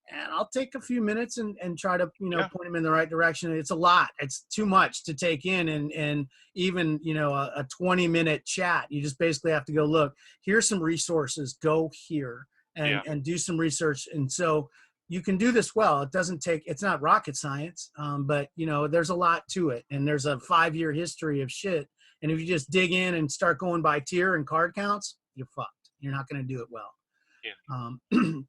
And I'll take a few minutes and try to, point them in the right direction. It's a lot. It's too much to take in. And even, a 20-minute chat, you just basically have to go, look, here's some resources, go here and do some research. And so you can do this well. It's not rocket science, but, there's a lot to it. And there's a 5-year history of shit. And if you just dig in and start going by tier and card counts, you're fucked. You're not going to do it well.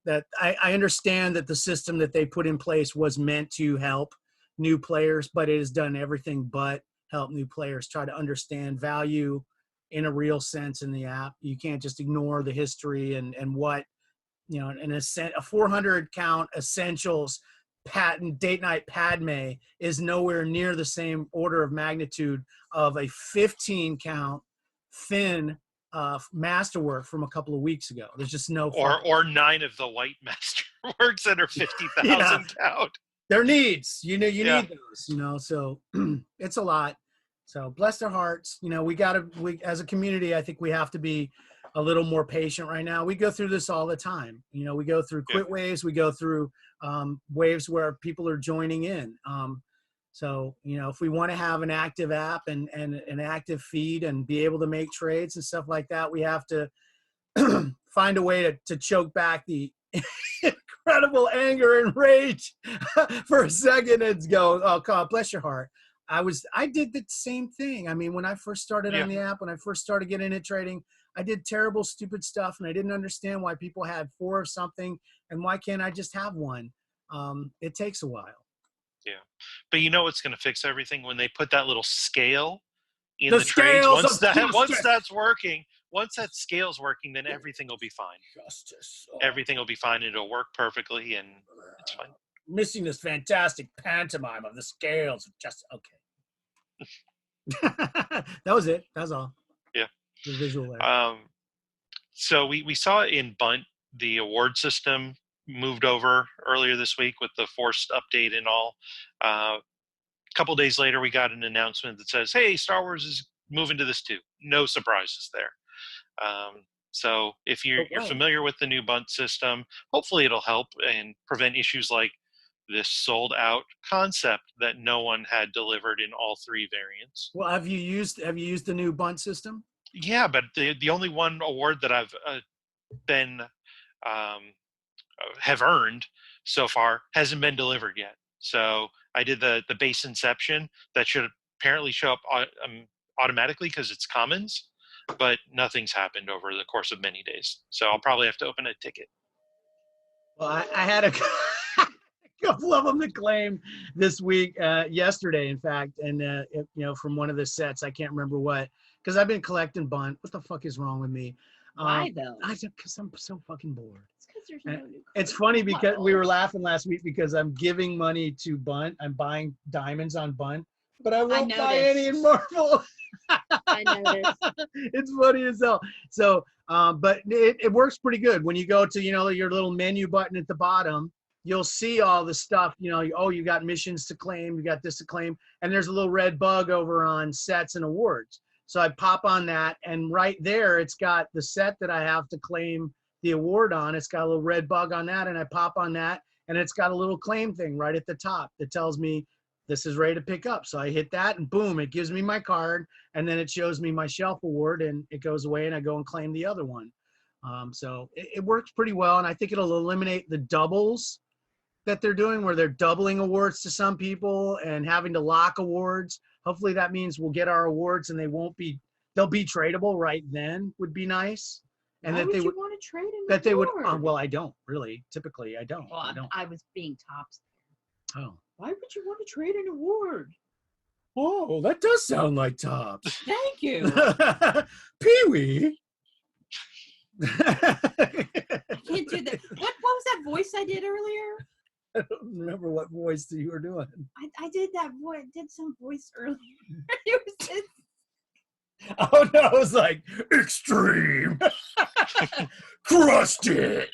That I understand that the system that they put in place was meant to help new players, but it has done everything but help new players try to understand value in a real sense in the app. You can't just ignore the history and what, a 400 count essentials patent date night Padme is nowhere near the same order of magnitude of a 15 count Finn masterwork from a couple of weeks ago. There's just no or 9 of the white masterworks that are 50,000 count. Their needs, you need those, so it's a lot. So bless their hearts. We as a community, I think we have to be a little more patient right now. We go through this all the time. We go through quit waves. We go through waves where people are joining in. So, if we want to have an active app and an active feed and be able to make trades and stuff like that, we have to find a way to choke back the incredible anger and rage for a second and go, oh, God, bless your heart. I did the same thing. I mean, when I first started on the app, when I first started getting into trading, I did terrible, stupid stuff, and I didn't understand why people had 4 of something, and why can't I just have 1? It takes a while. Yeah, but what's going to fix everything when they put that little scale in the trades. Once that's working, once that scale's working, then everything will be fine. Everything will be fine. It'll work perfectly, and it's fine. Missing this fantastic pantomime of the scales. Just okay. That was it. That's all. Yeah. The visual layer. So we saw in Bunt the award system moved over earlier this week with the forced update and all. A couple days later, we got an announcement that says, hey, Star Wars is moving to this too. No surprises there. So if you're familiar with the new Bunt system, hopefully it'll help and prevent issues like this sold out concept that no one had delivered in all 3 variants. Well, have you used the new Bunt system? Yeah, but the only one award that I've have earned so far hasn't been delivered yet. So I did the base inception that should apparently show up automatically because it's commons, but nothing's happened over the course of many days. So I'll probably have to open a ticket. Well, I had a couple of them to claim this week, yesterday, in fact, and from one of the sets, I can't remember what, because I've been collecting Bunt. What the fuck is wrong with me? Why though? Because I'm so fucking bored. It's no new it's funny because we were laughing last week because I'm giving money to Bunt. I'm buying diamonds on Bunt, but I won't buy any in Marvel. I noticed. It's funny as hell. So, but it works pretty good. When you go to, your little menu button at the bottom, you'll see all the stuff, you got missions to claim, you got this to claim, and there's a little red bug over on sets and awards. So I pop on that, and right there, it's got the set that I have to claim the award on. It's got a little red bug on that, and I pop on that, and it's got a little claim thing right at the top that tells me this is ready to pick up. So I hit that, and boom, it gives me my card, and then it shows me my shelf award, and it goes away, and I go and claim the other one. So it works pretty well, and I think it'll eliminate the doubles that they're doing, where they're doubling awards to some people and having to lock awards. Hopefully that means we'll get our awards, and they'll be tradable right then. Would be nice. And Why that would they you would want to trade an that they would. award? Well, I don't really. Typically, I don't. Well, I don't. I was being tops. Oh. Why would you want to trade an award? Oh, that does sound like Tops. Thank you. Pee-wee. I can't do that. What was that voice I did earlier? I don't remember what voice you were doing. I did that voice. Did some voice earlier. It was just, Oh no, it was like extreme. Crushed it.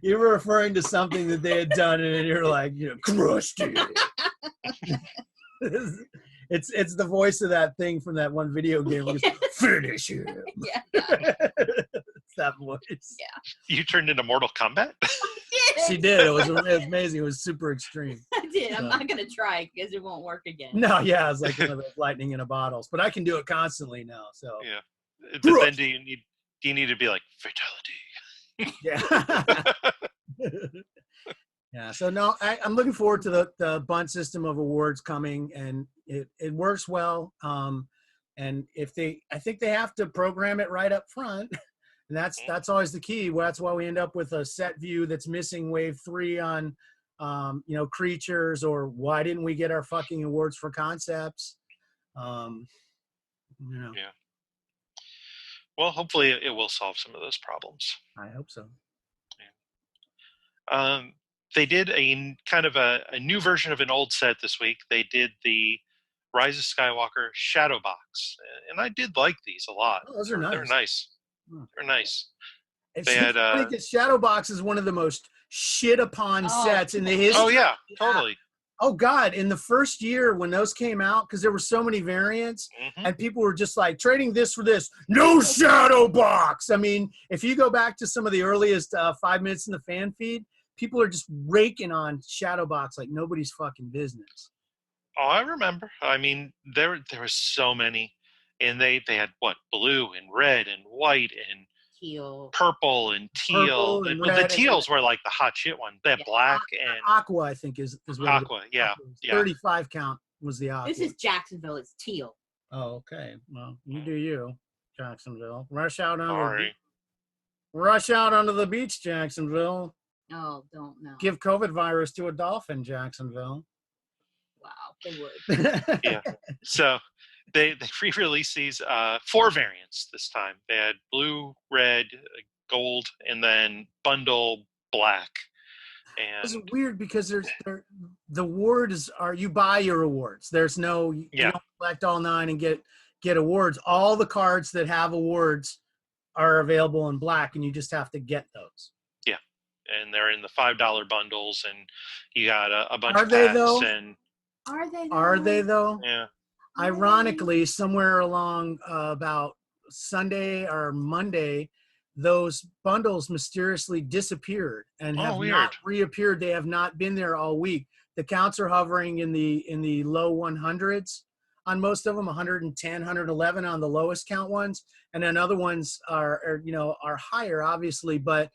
You were referring to something that they had done, and you're like, crushed it. It's the voice of that thing from that one video game. Where it's, finish him. yeah. It's that voice. Yeah. You turned into Mortal Kombat? She did. It was amazing. It was super extreme. I did. I'm So. not gonna try because it won't work again. No, yeah, it's like one of those lightning in a bottles. But I can do it constantly now. So Yeah. But then do you need to be like fatality? yeah. Yeah. So no, I'm looking forward to the bunt system of awards coming, and it works well. And I think they have to program it right up front. And that's always the key. Well, that's why we end up with a set view that's missing wave 3 on, creatures, or why didn't we get our fucking awards for concepts? Yeah. Well, hopefully it will solve some of those problems. I hope so. They did a kind of a new version of an old set this week. They did the Rise of Skywalker Shadow Box, and I did like these a lot. Oh, those are nice. They're nice. Hmm. They're nice. It's They had, funny 'cause Shadow Box is one of the most shit upon sets in the history. Oh yeah, totally. Oh God, in the first year when those came out, because there were so many variants, Mhm. and people were just like trading this for this. No Shadow Box. I mean, if you go back to some of the earliest 5 minutes in the fan feed, people are just raking on Shadow Box like nobody's fucking business. Oh, I remember. I mean, there were so many, and they had what, blue and red and white and Teal. purple and teal. Purple and the red and- teals were like the hot shit one. They had Yeah. black and Aqua, I think, is what it is. aqua. Yeah, Aqua is. yeah. 35 count was the Aqua. This is Jacksonville. It's teal. Oh, okay. Well, you do you, Jacksonville. Rush out Sorry. onto the beach, Jacksonville. Oh, don't know. Give COVID virus to a dolphin, Jacksonville. Wow, they would. Yeah. So they re-released these 4 variants this time. They had blue, red, gold, and then bundle black. It's And weird because the awards are, you buy your awards. There's no, you Yeah. don't collect all 9 and get awards. All the cards that have awards are available in black, and you just have to get those. and they're in the $5 bundles, and you got a bunch Are of they, packs though? and Are they though? yeah. Ironically, somewhere along about Sunday or Monday, those bundles mysteriously disappeared and have weird. not reappeared. They have not been there all week. The counts are hovering in the low 100s on most of them, 110, 111 on the lowest count ones, and then other ones are higher, obviously, but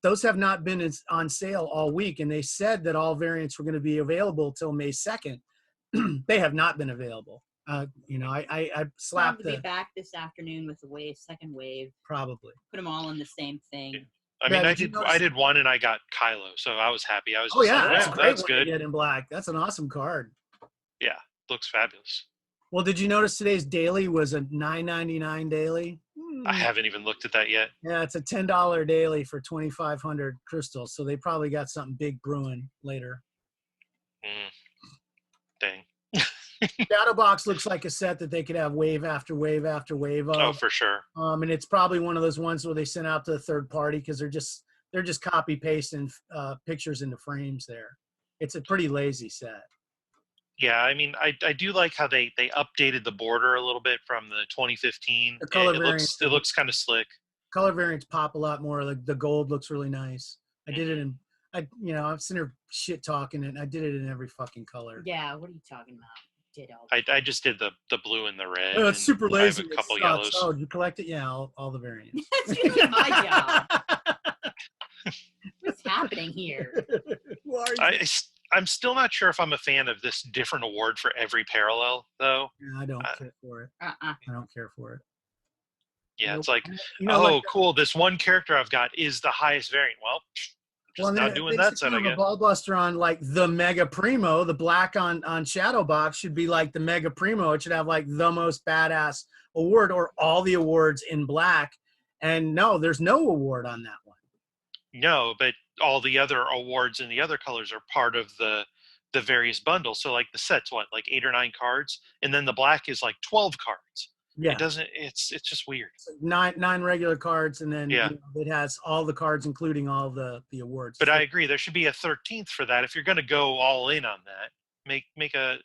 those have not been on sale all week. And they said that all variants were going to be available till May 2nd. They have not been available. I slapped to be back this afternoon with the second wave. probably. Put them all in the same thing. I mean, Yeah, did you notice- I did one, and I got Kylo, so I was happy. I was Oh just yeah, like, that's a "Yeah, great that's one to good. get in black. That's an awesome card. Yeah, looks fabulous. Well, did you notice today's daily was a $9.99 daily? I haven't even looked at that yet. Yeah, it's a $10 daily for 2,500 crystals. So they probably got something big brewing later. Dang. Shadowbox looks like a set that they could have wave after wave after wave of. Oh, for sure. And it's probably one of those ones where they sent out to the third party because they're just copy pasting pictures into frames there. It's a pretty lazy set. Yeah, I mean, I do like how they updated the border a little bit from the 2015. The color It looks kind of slick. Color variants pop a lot more. Like the gold looks really nice. I did it in, I'm sitting here shit talking it. I did it in every fucking color. Yeah, what are you talking about? Did all I just did the blue and the red. Oh, it's and super lazy. I have a couple It sucks. yellows. Oh, you collect it? Yeah, all the variants. That's usually my job. What's happening here? I'm still not sure if I'm a fan of this different award for every parallel, though. Yeah, I don't care for it. I don't care for it. Yeah, Nope. it's like, like, cool, this one character I've got is the highest variant. Well, just not doing that set again. A ball buster on like the Mega Primo, the black on Shadowbox should be like the Mega Primo. It should have like the most badass award or all the awards in black. And no, there's no award on that one. No, but all the other awards in the other colors are part of the various bundles. So like the set's like 8 or 9 cards, and then the black is like 12 cards. Yeah, it's just weird. Nine regular cards, and then yeah. It has all the cards, including all the awards. But I agree, there should be a 13th for that. If you're going to go all in on that, make a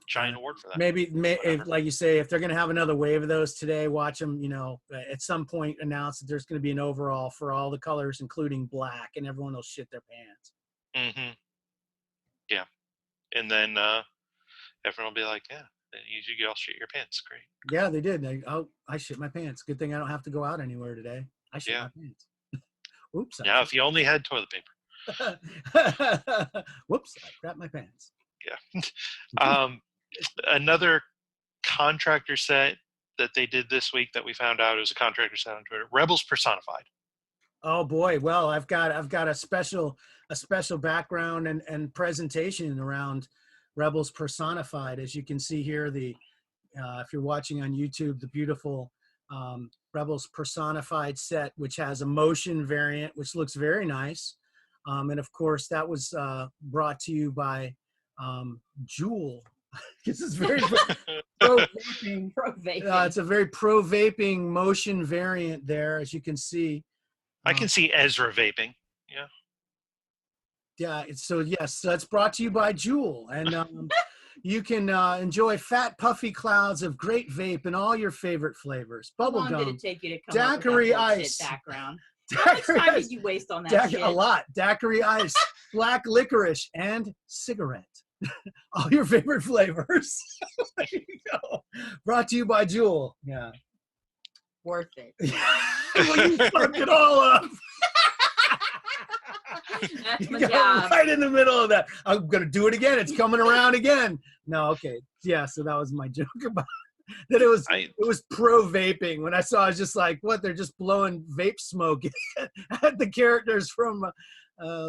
giant award for that. Maybe if, like you say, if they're going to have another wave of those today, watch them. At some point announce that there's going to be an overall for all the colors, including black, and everyone will shit their pants. Mm-hmm. Yeah, and then everyone will be like, yeah. You all shit your pants. Great. Yeah, they did. I shit my pants. Good thing I don't have to go out anywhere today. I shit my pants. Oops. Yeah, if you only had toilet paper. Whoops, I crapped my pants. Yeah. Another contractor set that they did this week that we found out, it was a contractor set on Twitter. Rebels Personified. Oh boy. Well, I've got a special background and presentation around Rebels Personified. As you can see here, if you're watching on YouTube, the beautiful Rebels Personified set, which has a motion variant, which looks very nice. And of course, that was brought to you by Juul. This is very pro-vaping. It's a very pro-vaping motion variant there, as you can see. I can see Ezra vaping. Yeah. Yeah, so it's brought to you by Juul, and you can enjoy fat, puffy clouds of great vape in all your favorite flavors. Bubblegum, How long did it take you to come daiquiri up with that ice, background? How much time did you waste on that shit? A lot. Daiquiri ice, black licorice, and cigarette. All your favorite flavors. There you go. Brought to you by Juul. Yeah. Worth it. Well, you fucked it all up. That's my got job. right in the middle of that. I'm gonna do it again. It's coming around again. No, okay, yeah. So that was my joke about that. It was pro vaping. When I saw, I was just like, "What? They're just blowing vape smoke at the characters from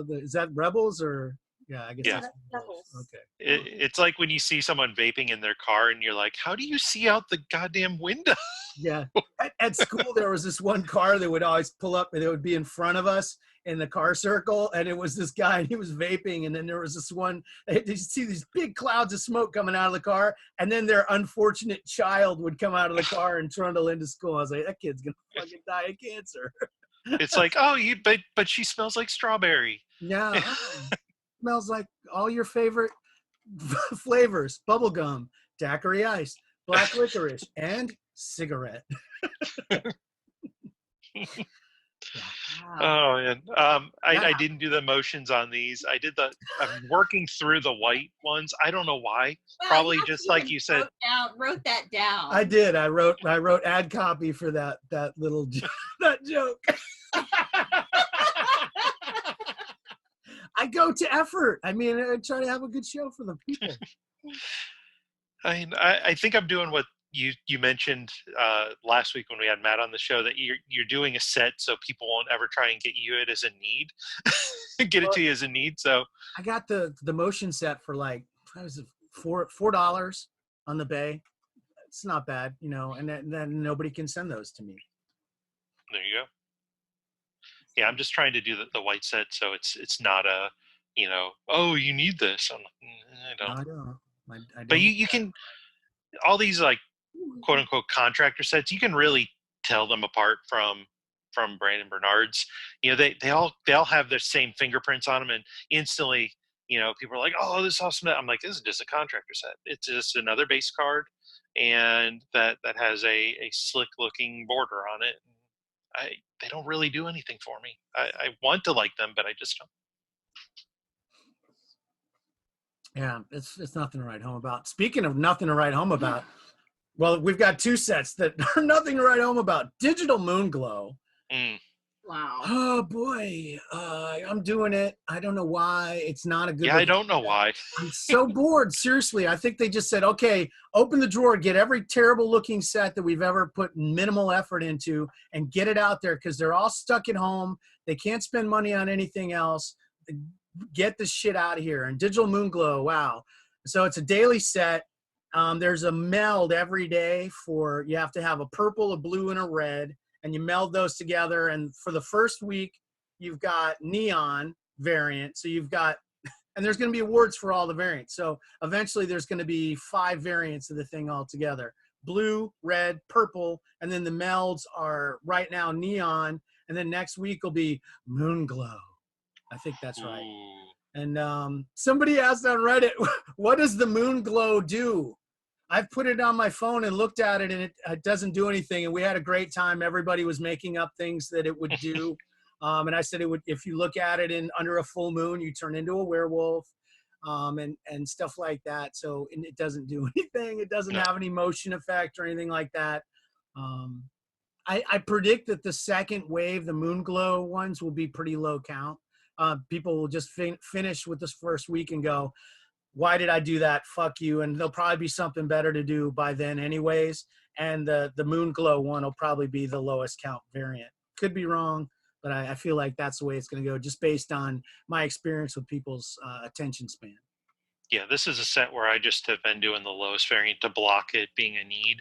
is that Rebels or yeah? I guess yeah. That's Rebels. Okay. It's like when you see someone vaping in their car, and you're like, "How do you see out the goddamn window?" Yeah. At school, there was this one car that would always pull up, and it would be in front of us in the car circle, and it was this guy, and he was vaping, and then there was this one, you see these big clouds of smoke coming out of the car, and then their unfortunate child would come out of the car and trundle into school. I was like, that kid's gonna fucking die of cancer. It's like, but she smells like strawberry. Yeah. Smells like all your favorite flavors: bubblegum, daiquiri ice, black licorice, and cigarette. Oh man, I didn't do the motions on these. I'm working through the white ones. I don't know why. Well, probably just like you said. Wrote that down. I did. I wrote ad copy for that little that joke. I go to effort. I mean, I try to have a good show for the people. I think I'm doing what you mentioned last week when we had Matt on the show, that you're doing a set so people won't ever try and get you it as a need, it to you as a need. So I got the motion set for like $4 on the Bay. It's not bad, and then nobody can send those to me. There you go. Yeah, I'm just trying to do the white set so it's not a oh, you need this. I don't. I don't. But you can, all these like quote unquote contractor sets, you can really tell them apart from Brandon Bernard's. They all have their same fingerprints on them, and instantly people are like, "Oh, this is awesome." I'm like, "This is just a contractor set. It's just another base card, and that has a slick looking border on it. They don't really do anything for me. I want to like them, but I just don't." Yeah, it's nothing to write home about. Speaking of nothing to write home about, well, we've got two sets that are nothing to write home about. Digital Moon Glow. Wow. Oh boy, I'm doing it. I don't know why. It's not a good. Yeah, I don't know why. I'm so bored. Seriously, I think they just said, okay, open the drawer, get every terrible looking set that we've ever put minimal effort into, and get it out there because they're all stuck at home. They can't spend money on anything else. Get this shit out of here. And Digital Moon Glow, wow. So it's a daily set. There's a meld every day for, you have to have a purple, a blue, and a red. And you meld those together. And for the first week, you've got neon variant. So you've got, and there's going to be awards for all the variants. So eventually there's going to be 5 variants of the thing all together. Blue, red, purple. And then the melds are right now neon. And then next week will be Moon Glow. I think that's right. Ooh. And somebody asked on Reddit, what does the Moon Glow do? I've put it on my phone and looked at it, and it doesn't do anything. And we had a great time. Everybody was making up things that it would do. And I said it would, if you look at it under a full moon, you turn into a werewolf, and stuff like that. So and it doesn't do anything. It doesn't have any motion effect or anything like that. I predict that the second wave, the Moon Glow ones, will be pretty low count. People will just finish with this first week and go, why did I do that? Fuck you. And there'll probably be something better to do by then anyways. And the Moon Glow one will probably be the lowest count variant. Could be wrong, but I feel like that's the way it's going to go, just based on my experience with people's attention span. Yeah, this is a set where I just have been doing the lowest variant to block it being a need.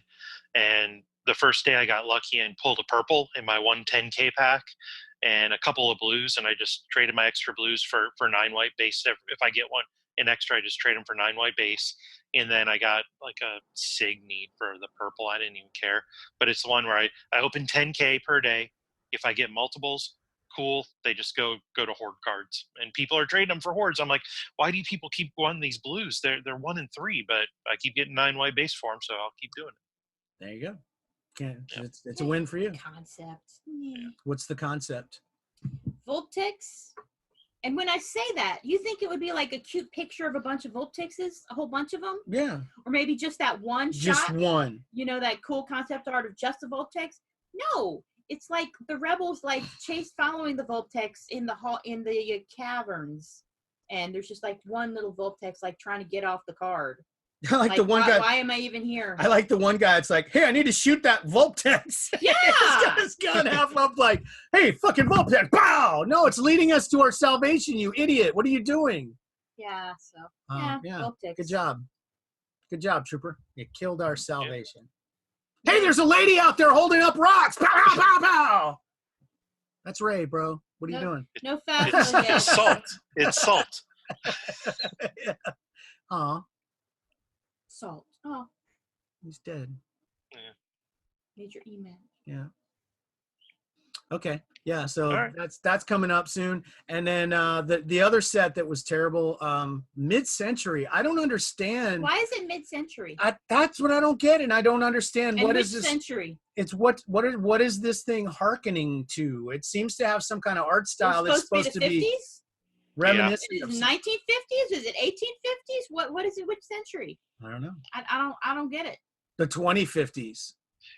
And the first day I got lucky and pulled a purple in my 110K pack and a couple of blues, and I just traded my extra blues for 9 white base. If I get one an extra, I just trade them for 9 white base. And then I got like a SIG need for the purple. I didn't even care. But it's the one where I open 10K per day. If I get multiples, cool. They just go to Hoard cards. And people are trading them for Hoards. I'm like, why do people keep wanting these blues? They're 1 and 3, but I keep getting 9 white base for them, so I'll keep doing it. There you go. It's a win for you. Concept. What's the concept? Volptix. And when I say that, you think it would be like a cute picture of a bunch of Volptixes, a whole bunch of them? Yeah. Or maybe just that one just shot? One. You know, that cool concept art of just the Volptix? No. It's like the rebels like following the Volptix in the caverns. And there's just like one little Volptix like trying to get off the card. I like the one guy. Why am I even here? I like the one guy. It's like, hey, I need to shoot that Volptex. Yeah. He's got his gun half up like, hey, fucking Volptex. Pow! No, it's leading us to our salvation, you idiot. What are you doing? Yeah, so. Yeah. Volptix. Good job. Good job, Trooper. You killed our salvation. Yeah. Hey, there's a lady out there holding up rocks. Pow, pow, pow, pow. That's Ray, bro. What are you doing? No fast. It's salt. It's salt. Yeah. Aw. Salt. Oh. He's dead. Yeah. Major email. Yeah. Okay. Yeah. So right. that's coming up soon. And then the other set that was terrible, mid-century. I don't understand. Why is it mid-century? That's what I don't get, and I don't understand. And what which is this century? It's what is this thing hearkening to? It seems to have some kind of art style that's supposed to be reminiscent. Is it 1950s? Is it 1850s? What is it? Which century? I don't know. I don't get it. The 2050s.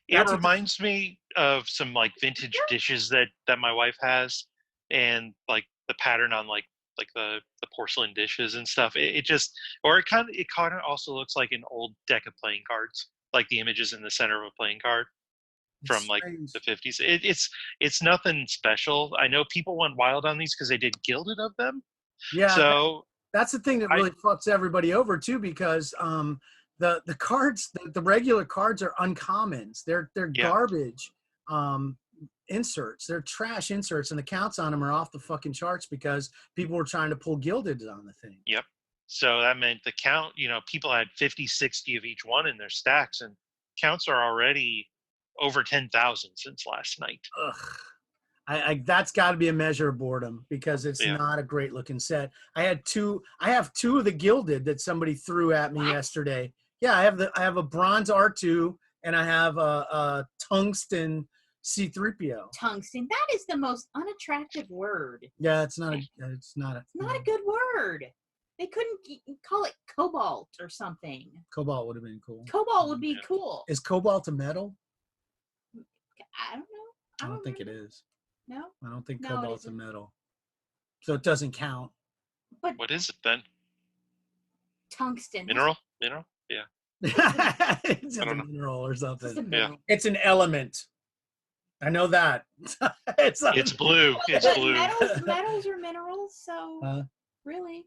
It reminds me of some like vintage dishes that my wife has, and like the pattern on like the porcelain dishes and stuff. It kind of also looks like an old deck of playing cards, like the images in the center of a playing card from like the 50s. It's nothing special. I know people went wild on these because they did gilded of them. Yeah. So that's the thing that really fucks everybody over too, because the cards, the regular cards are uncommons. They're garbage inserts. They're trash inserts, and the counts on them are off the fucking charts because people were trying to pull gilded on the thing. Yep. So that meant the count, people had 50, 60 of each one in their stacks, and counts are already over 10,000 since last night. Ugh. I that's got to be a measure of boredom because it's Yeah. not a great looking set. I have two of the gilded that somebody threw at me What? yesterday. Yeah, I have a bronze R2 and I have a tungsten C3PO. Tungsten. That is the most unattractive word. Yeah, it's not a. It's not a good word. They couldn't call it cobalt or something. Cobalt would have been cool. Cobalt would be cool. Is cobalt a metal? I don't know. I don't think it remember. is. No. I don't think No, it cobalt's a isn't. metal. So it doesn't count. But What is it then? tungsten. Mineral? Mineral? Yeah. It's just I a don't know. mineral or What's something. the mineral? It's an element. I know that. it's not, It's blue. It's But blue. metals are minerals, so Huh? really,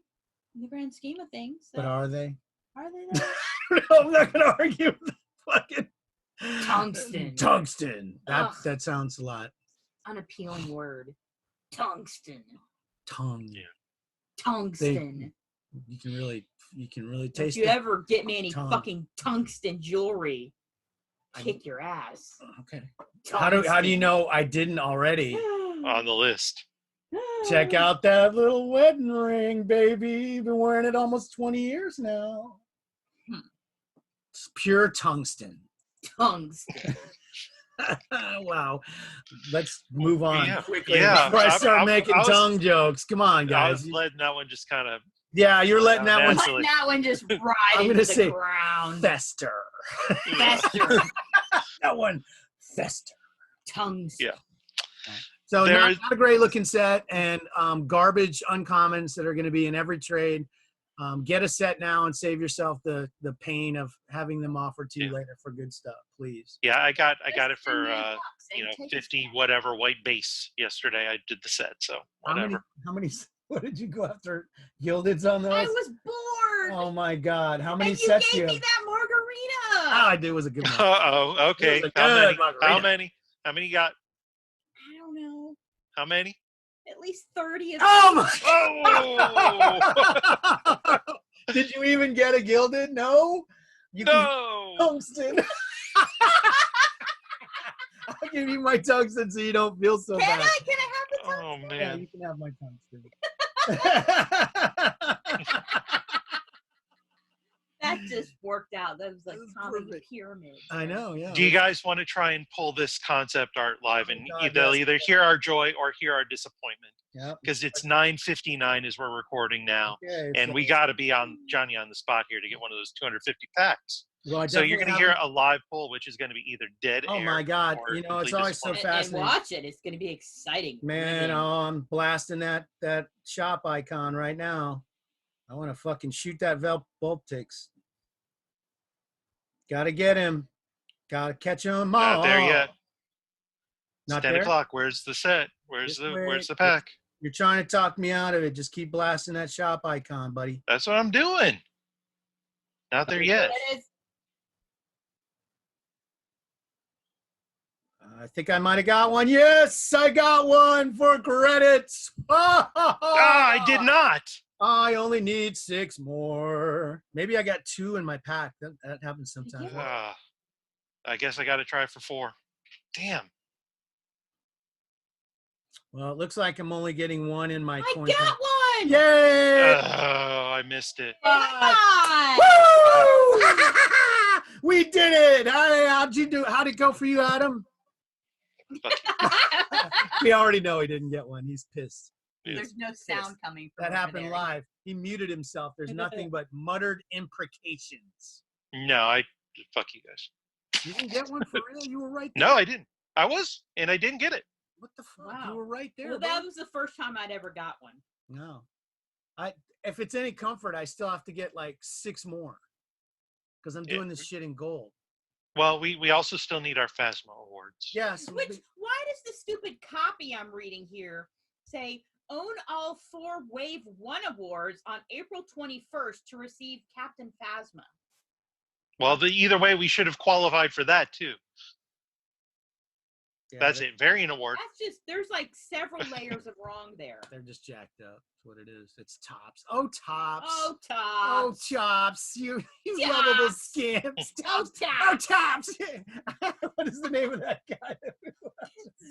in the grand scheme of things. So But are they? are they though? No, I'm not gonna argue with the fucking Tungsten. Tungsten. Ugh. That sounds a lot. Unappealing word. Tungsten. Tongue. Yeah. Tungsten. You can really If taste you it. ever get me any tongue. fucking tungsten jewelry, I- kick your ass. Okay. How do you Tungsten. know I didn't already? On the list. Check out that little wedding ring, baby. Been wearing it almost 20 years now. It's pure tungsten. Tungsten. Wow. Let's move on Yeah. quickly Yeah. before I start I making was- tongue jokes. Come on, I guys. was letting that one just kind of. Yeah, you're letting that one Naturally. Letting that one just ride I'm into gonna the say ground. fester. Fester. That one fester. Tungsten. Yeah. So There not, is- not a great looking set, and garbage uncommons that are going to be in every trade. Get a set now and save yourself the pain of having them offered to you Yeah. later for good stuff, please. Yeah, I got it Just for $10 and take a 50 set. whatever white base yesterday. I did the set, so whatever. How many? What did you go after? Gildeds on those? I was bored. Oh my God! How many and you sets do gave you me have? that margarita. All I did was a good one. Uh-oh. Okay. It was a How good many? margarita. How many? How many you got? I don't know. How many? At least 30 of Oh Oh my! Did you even get a gilded? No. You can no! tungsten. I'll give you my tungsten so you don't feel so Can bad. I? Can I have the Oh tungsten? Yeah, man. you can have my tungsten. That just worked out. That was like That was comedy perfect. pyramid. I know, yeah. Do you guys want to try and pull this concept art live, and God, they'll yes. either hear our joy or hear our disappointment? Yep. Because it's 9:59 as we're recording now, Okay, and we got to be on Johnny on the spot here to get one of those 250 packs. well, I So you're definitely going to hear haven't- a live poll, which is going to be either dead Oh air. my God! or You know, it's complete always so disappointment. And fascinating. watch it. It's going to be exciting. Man, reading. I'm blasting that shop icon right now. I want to fucking shoot that Volptix. Gotta get him. Gotta catch him all. Not there yet. It's Not 10 there? o'clock. Where's the set? Where's Just where's the wait. pack? You're trying to talk me out of it. Just keep blasting that shop icon, buddy. That's what I'm doing. Not there yet. It is. I think I might have got one. Yes, I got one for credits. I did not. I only need 6 more. Maybe I got 2 in my pack. That happens sometimes. I guess I got to try for 4. Damn. Well, it looks like I'm only getting 1 in my I coin. got pack. one. Yay! Oh, I missed it. Hi. Woo! We did it! How'd you do? How'd it go for you, Adam? We already know he didn't get one. He's pissed. There's no sound coming from That over happened there. live. He muted himself. There's nothing but muttered imprecations. No, fuck you guys. You didn't get one for real? You were right there. No, I didn't. I was, and I didn't get it. What the fuck? Wow. You were right there. Well, bro. that was the first time I'd ever got one. No. If it's any comfort, I still have to get like 6 more. Because I'm Yeah. doing this shit in gold. Well, we also still need our Phasma awards. Yes. Why does the stupid copy I'm reading here say own all 4 Wave 1 awards on April 21st to receive Captain Phasma? Well, either way, we should have qualified for that too. That's it. Variant award. That's just, there's like several layers of wrong there. They're just jacked up. That's what it is. It's Tops. Oh, Tops. Oh, Oh, Tops. Chops. You Tops. lovable scamps. Oh, Oh, Tops. Tops. What is the name of that guy?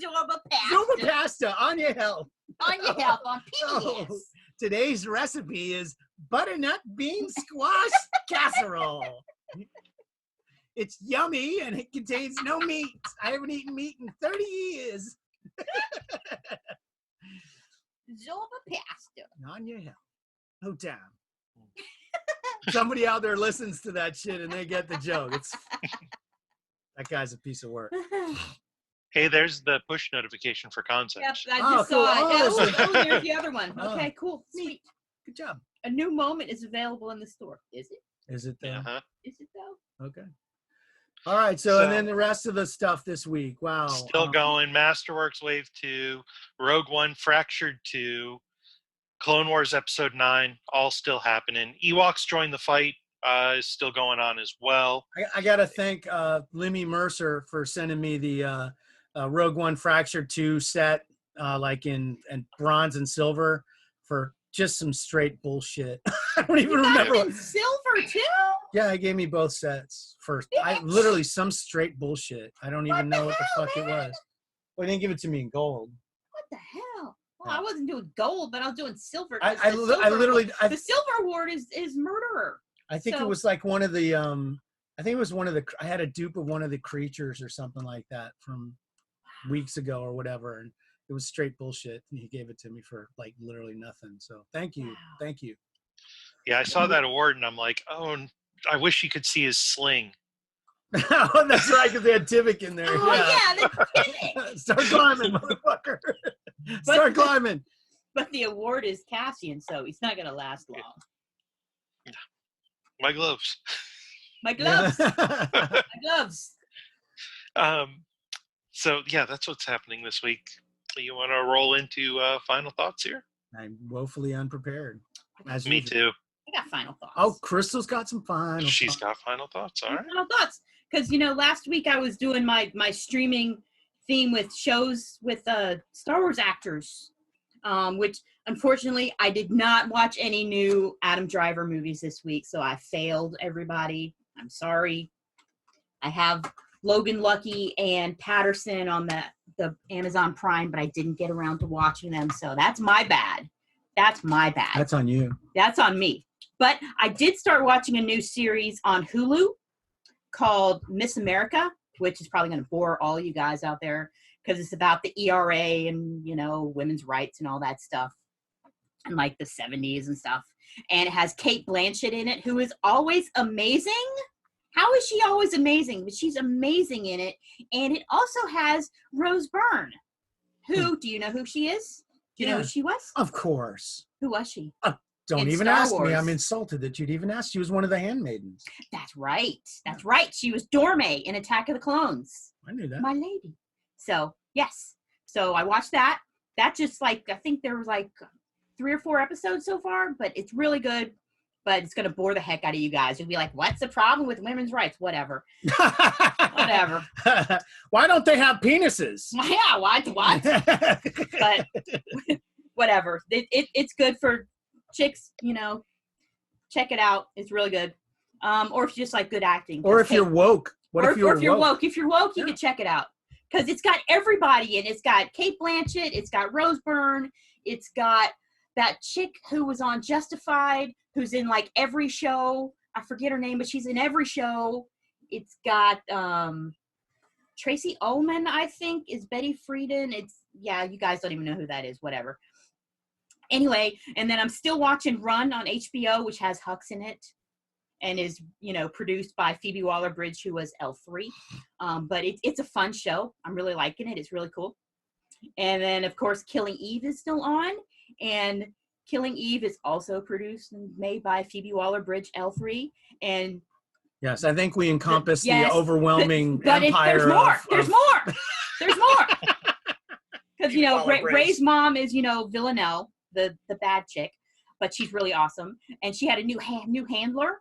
Zorba pasta. Zorba pasta on your health. On your health, on PBS. So, today's recipe is butternut bean squash casserole. It's yummy and it contains no meat. I haven't eaten meat in 30 years. Zorba pasta. On your health. No time. Somebody out there listens to that shit and they get the joke. It's that guy's a piece of work. Hey, there's the push notification for concepts. Yep, I just cool. saw it. Oh, Oh, there's the other one. Oh. Okay, cool. Sweet. Good job. A new moment is available in the store. Is it? Is it though? Uh-huh. Is it though? Okay. All right. So, and So- then the rest of the stuff this week. Wow. Still going. Masterworks Wave 2, Rogue One, Fractured 2, Clone Wars Episode 9, all still happening. Ewoks Join the Fight is still going on as well. I got to thank Limmy Mercer for sending me the Rogue One Fractured 2 set, like in bronze and silver, for just some straight bullshit. I don't even You got remember. them in silver too? Yeah, he gave me both sets first. I Bitch. literally some straight bullshit. I don't even What know the what the hell, fuck it man? was. Well, he didn't give it to me in gold. What the hell? Well, Yeah. I wasn't doing gold, but I was doing silver. I 'cause the silver literally the silver award is murderer. I think it So- was like one of the I think it was one of the I had a dupe of one of the creatures or something like that from weeks ago or whatever, and it was straight bullshit, and he gave it to me for like literally nothing. So thank you. Wow. Thank you. Yeah, I saw that award and I'm like, oh, I wish you could see his sling. Oh, that's right, because they had Tivik in there. Oh yeah, the Start climbing, motherfucker. Start climbing. but the award is Cassian, so he's not gonna last long. My gloves. My gloves, my gloves. So yeah, that's what's happening this week. You want to roll into final thoughts here? I'm woefully unprepared. As Me usual. too. I got final thoughts. Oh, Crystal's got some final. She's thoughts. got final thoughts. All right. Final thoughts, because last week I was doing my streaming theme with shows with Star Wars actors, which unfortunately I did not watch any new Adam Driver movies this week, so I failed everybody. I'm sorry. I have Logan Lucky and Patterson on the Amazon Prime, but I didn't get around to watching them, so that's my bad. That's my bad. That's on you. That's on me. But I did start watching a new series on Hulu called Miss America, which is probably going to bore all you guys out there because it's about the ERA and, women's rights and all that stuff and like the 70s and stuff. And it has Kate Blanchett in it, who is always amazing. How is she always amazing? But she's amazing in it. And it also has Rose Byrne, who, do you know who she is? Do you know Yeah. who she was? Of course. Who was she? Don't In even Star ask me. Wars. I'm insulted that you'd even ask. She was one of the handmaidens. That's right. That's right. She was Dorme in Attack of the Clones. I knew that. My lady. So, yes. So I watched that. That just I think there was 3 or 4 episodes so far, but it's really good. But it's going to bore the heck out of you guys. You'll be like, what's the problem with women's rights? Whatever. Whatever. Why don't they have penises? Yeah, what? But whatever. It's good for chicks, check it out. It's really good. Or if you just like good acting. Or if you're woke. What if you're woke? If you're woke, you Yeah. can check it out. Because it's got everybody in. It's got Kate Blanchett. It's got Rose Byrne. It's got that chick who was on Justified, who's in every show. I forget her name, but she's in every show. It's got Tracy Ullman, I think, is Betty Friedan. You guys don't even know who that is. Whatever. Anyway, and then I'm still watching Run on HBO, which has Hux in it and is, produced by Phoebe Waller-Bridge, who was L3. But it's a fun show. I'm really liking it. It's really cool. And then, of course, Killing Eve is still on. And Killing Eve is also produced and made by Phoebe Waller-Bridge, L3. And Yes, I think we encompass Yes, the overwhelming but empire. there's more. There's more. There's more. Because Phoebe Waller-Bridge. Ray's mom is Villanelle, the bad chick, but she's really awesome. And she had a new handler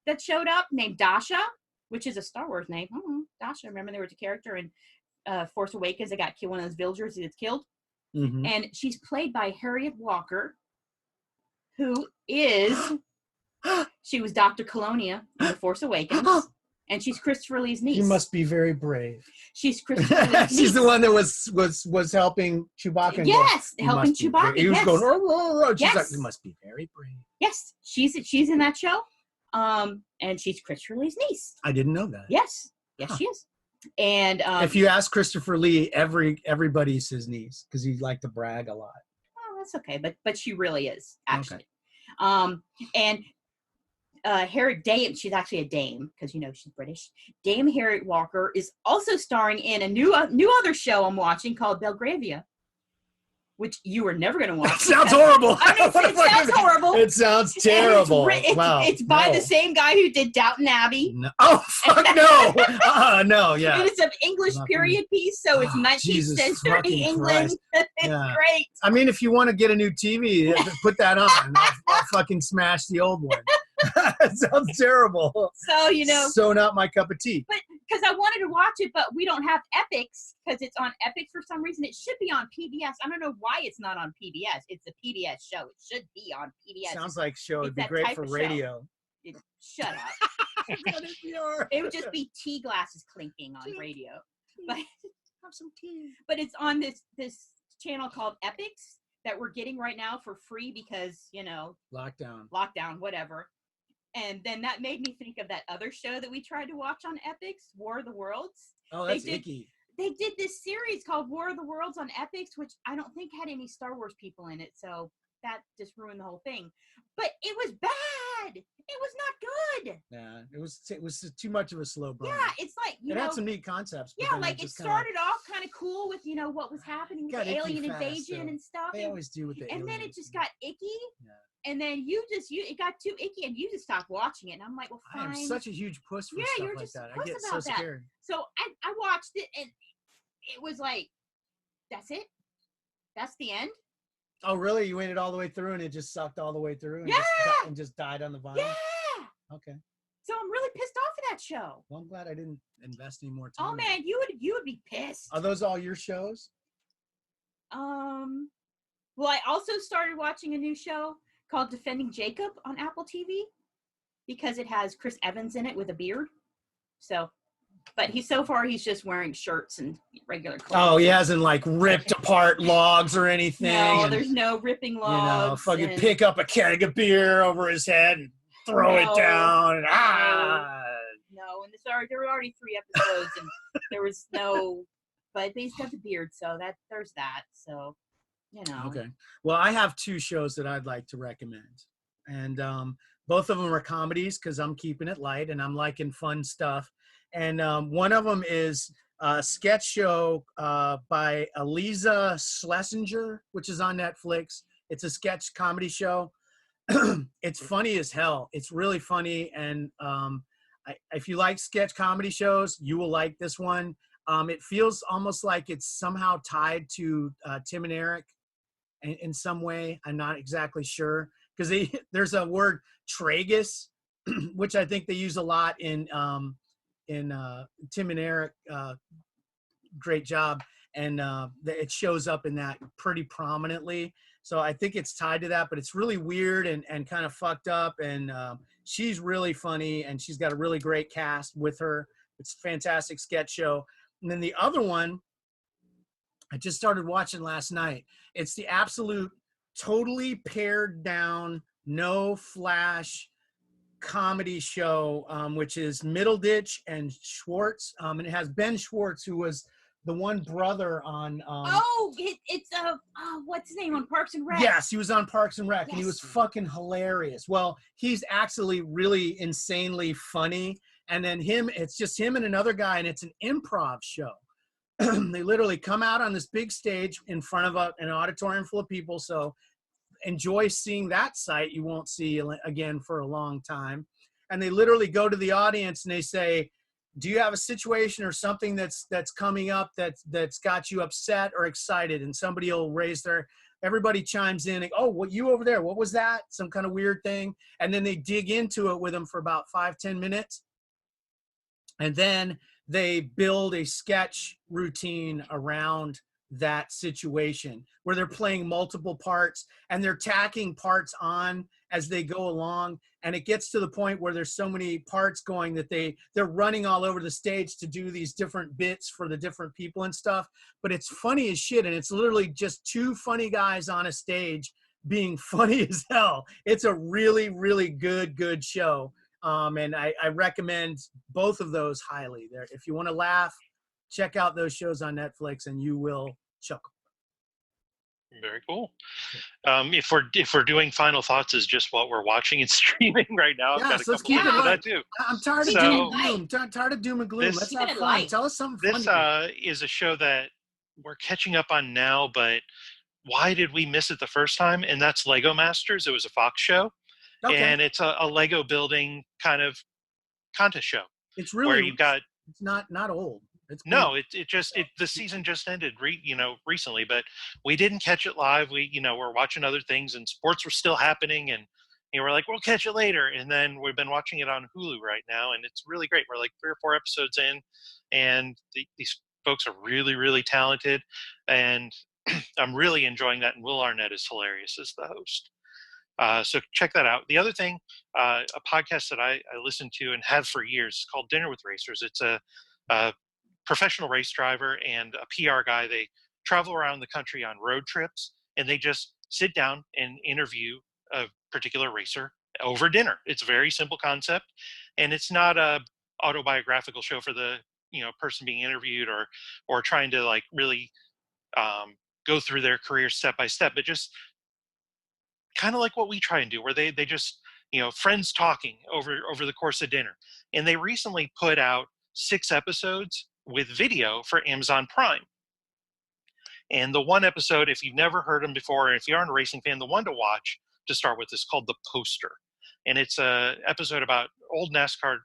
that showed up named Dasha, which is a Star Wars name. Dasha. Remember there was a character in Force Awakens that got killed. One of those villagers that gets killed, Mhm. and she's played by Harriet Walker, who is she was Dr. Colonia in The Force Awakens. and she's Christopher Lee's niece. You must be very brave. She's Christopher Lee's niece. She's the one that was helping Chewbacca. And Yes, go, helping Chewbacca. He was Yes. going. Oh. She's Yes. like, you must be very brave. Yes, she's in that show, and she's Christopher Lee's niece. I didn't know that. Yes, she is. And if you ask Christopher Lee, everybody's his niece because he liked to brag a lot. oh, that's okay, but she really is actually. Okay. And Harriet Dame, she's actually a dame because she's British. Dame Harriet Walker is also starring in a new other show I'm watching called Belgravia, which you were never going to watch. It sounds horrible. I mean, it sounds horrible. It sounds terrible. Wow. It's by the same guy who did Downton Abbey. No. Oh, fuck no. No, yeah. And it's an English period piece, so it's 19th Jesus century fucking England. Christ. It's Yeah. great. I mean, if you want to get a new TV, put that on. I'll fucking smash the old one. It sounds terrible. So, So not my cup of tea. but because I wanted to watch it, but we don't have Epix because it's on Epix for some reason. It should be on PBS. I don't know why it's not on PBS. It's a PBS show. It should be on PBS. Sounds like show. It'd It's be that great type for of show. radio. Shut up. It would just be tea glasses clinking on radio. But Have some tea. but it's on this channel called Epix that we're getting right now for free because lockdown, whatever. And then that made me think of that other show that we tried to watch on Epix, War of the Worlds. Oh, that's They did- icky. They did this series called War of the Worlds on Epix, which I don't think had any Star Wars people in it, so that just ruined the whole thing. But it was bad. It was not good. Yeah, it was too much of a slow burn. Yeah, it's like it had some neat concepts. But yeah, then like it just kinda started off kind of cool with what was happening with Got the icky alien fast, invasion though. and stuff. They always do with the And then aliens. it just got icky. Yeah. And then it got too icky, and you just stopped watching it. And I'm like, well, I am fine. such a huge puss for Yeah, stuff you're like just that. a I puss get so about that. scared. So I watched it, and it was like, that's it. That's the end. Oh, really? You waited all the way through, and it just sucked all the way through, and, Yeah. just died on the vine. Yeah. Okay. So I'm really pissed off at that show. Well, I'm glad I didn't invest any more time. Oh in it. man, you would be pissed. Are those all your shows? Well, I also started watching a new show called Defending Jacob on Apple TV because it has Chris Evans in it with a beard. So, but he's just wearing shirts and regular clothes. Oh, he hasn't like ripped apart logs or anything. No, and, there's no ripping logs. fucking and- pick up a keg of beer over his head and throw No, it down. And, No, and there were already 3 episodes, and there was no. But he's got the beard, so there's that. So, Okay. Well, I have 2 shows that I'd like to recommend. And both of them are comedies because I'm keeping it light and I'm liking fun stuff. And one of them is a sketch show by Eliza Schlesinger, which is on Netflix. It's a sketch comedy show. It's funny as hell. It's really funny. And if you like sketch comedy shows, you will like this one. It feels almost like it's somehow tied to Tim and Eric in some way. I'm not exactly sure because there's a word tragus, which I think they use a lot in Tim and Eric. Great job, and it shows up in that pretty prominently. So I think it's tied to that, but it's really weird and kind of fucked up. And she's really funny, and she's got a really great cast with her. It's a fantastic sketch show. And then the other one, I just started watching last night. It's the absolute, totally pared down, no flash comedy show, which is Middleditch and Schwartz. And it has Ben Schwartz, who was the one brother on. It's what's his name on Parks and Rec? Yes, he was on Parks and Rec, and he Yes. was fucking hilarious. Well, he's actually really insanely funny. And then it's just him and another guy, and it's an improv show. They literally come out on this big stage in front of an auditorium full of people. So enjoy seeing that sight you won't see again for a long time. And they literally go to the audience and they say, do you have a situation or something that's coming up that's got you upset or excited? And somebody will everybody chimes in. And, oh, what you over there? What was that? Some kind of weird thing. And then they dig into it with them for about 5-10 minutes. And then they build a sketch routine around that situation where they're playing multiple parts and they're tacking parts on as they go along, and it gets to the point where there's so many parts going that they're running all over the stage to do these different bits for the different people and stuff. But it's funny as shit, and it's literally just two funny guys on a stage being funny as hell. It's a really, really good show. And I recommend both of those highly. There, if you want to laugh, check out those shows on Netflix, and you will chuckle. Very cool. If we're doing final thoughts is just what we're watching and streaming right now. I've got Yes, a let's couple keep it of that light. too. I'm tired of So- doom and gloom. Tired of doom and gloom. This- Let's Keep have it fun. light. Tell us something This funny. is a show that we're catching up on now, but why did we miss it the first time? And that's Lego Masters. It was a Fox show, Okay. and it's a Lego building kind of contest show It's where really you've got it's not old. It's no, good. the season just ended recently, but we didn't catch it live. We're watching other things, and sports were still happening, and we're like, we'll catch it later. And then we've been watching it on Hulu right now, and it's really great. We're like 3 or 4 episodes in, and these folks are really, really talented, and I'm really enjoying that. And Will Arnett is hilarious as the host. So check that out. The other thing, a podcast that I listen to and have for years is called Dinner with Racers. It's a professional race driver and a PR guy. They travel around the country on road trips, and they just sit down and interview a particular racer over dinner. It's a very simple concept, and it's not a autobiographical show for the person being interviewed or trying to like really go through their career step by step, but just kind of like what we try and do, where they just friends talking over the course of dinner. And they recently put out 6 episodes with video for Amazon Prime. And the one episode, if you've never heard them before, and if you aren't a racing fan, the one to watch to start with is called The Poster. And it's a episode about old NASCAR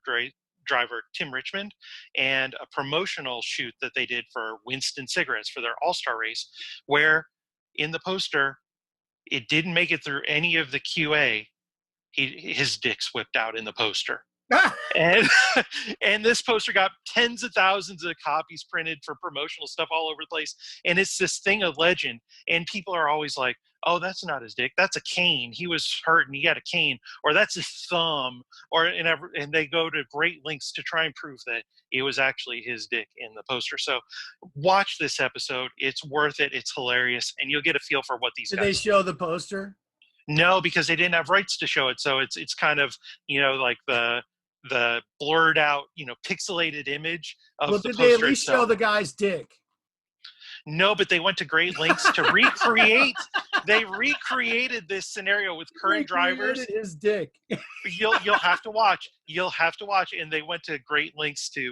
driver Tim Richmond and a promotional shoot that they did for Winston Cigarettes for their All-Star race, where in the poster, it didn't make it through any of the QA. His dick's whipped out in the poster. And this poster got tens of thousands of copies printed for promotional stuff all over the place, and it's this thing of legend. And people are always like, oh, that's not his dick, that's a cane, he was hurt and he got a cane, or that's his thumb, and they go to great lengths to try and prove that it was actually his dick in the poster. So watch this episode, it's worth it, it's hilarious, and you'll get a feel for what these Did guys they show the poster? No, because they didn't have rights to show it. So it's kind of, like the blurred out, pixelated image of Well, the did poster they at least itself. show the guy's dick? No, but they went to great lengths to recreate. They recreated this scenario with current drivers. Recreated his dick. You'll have to watch. You'll have to watch. And they went to great lengths to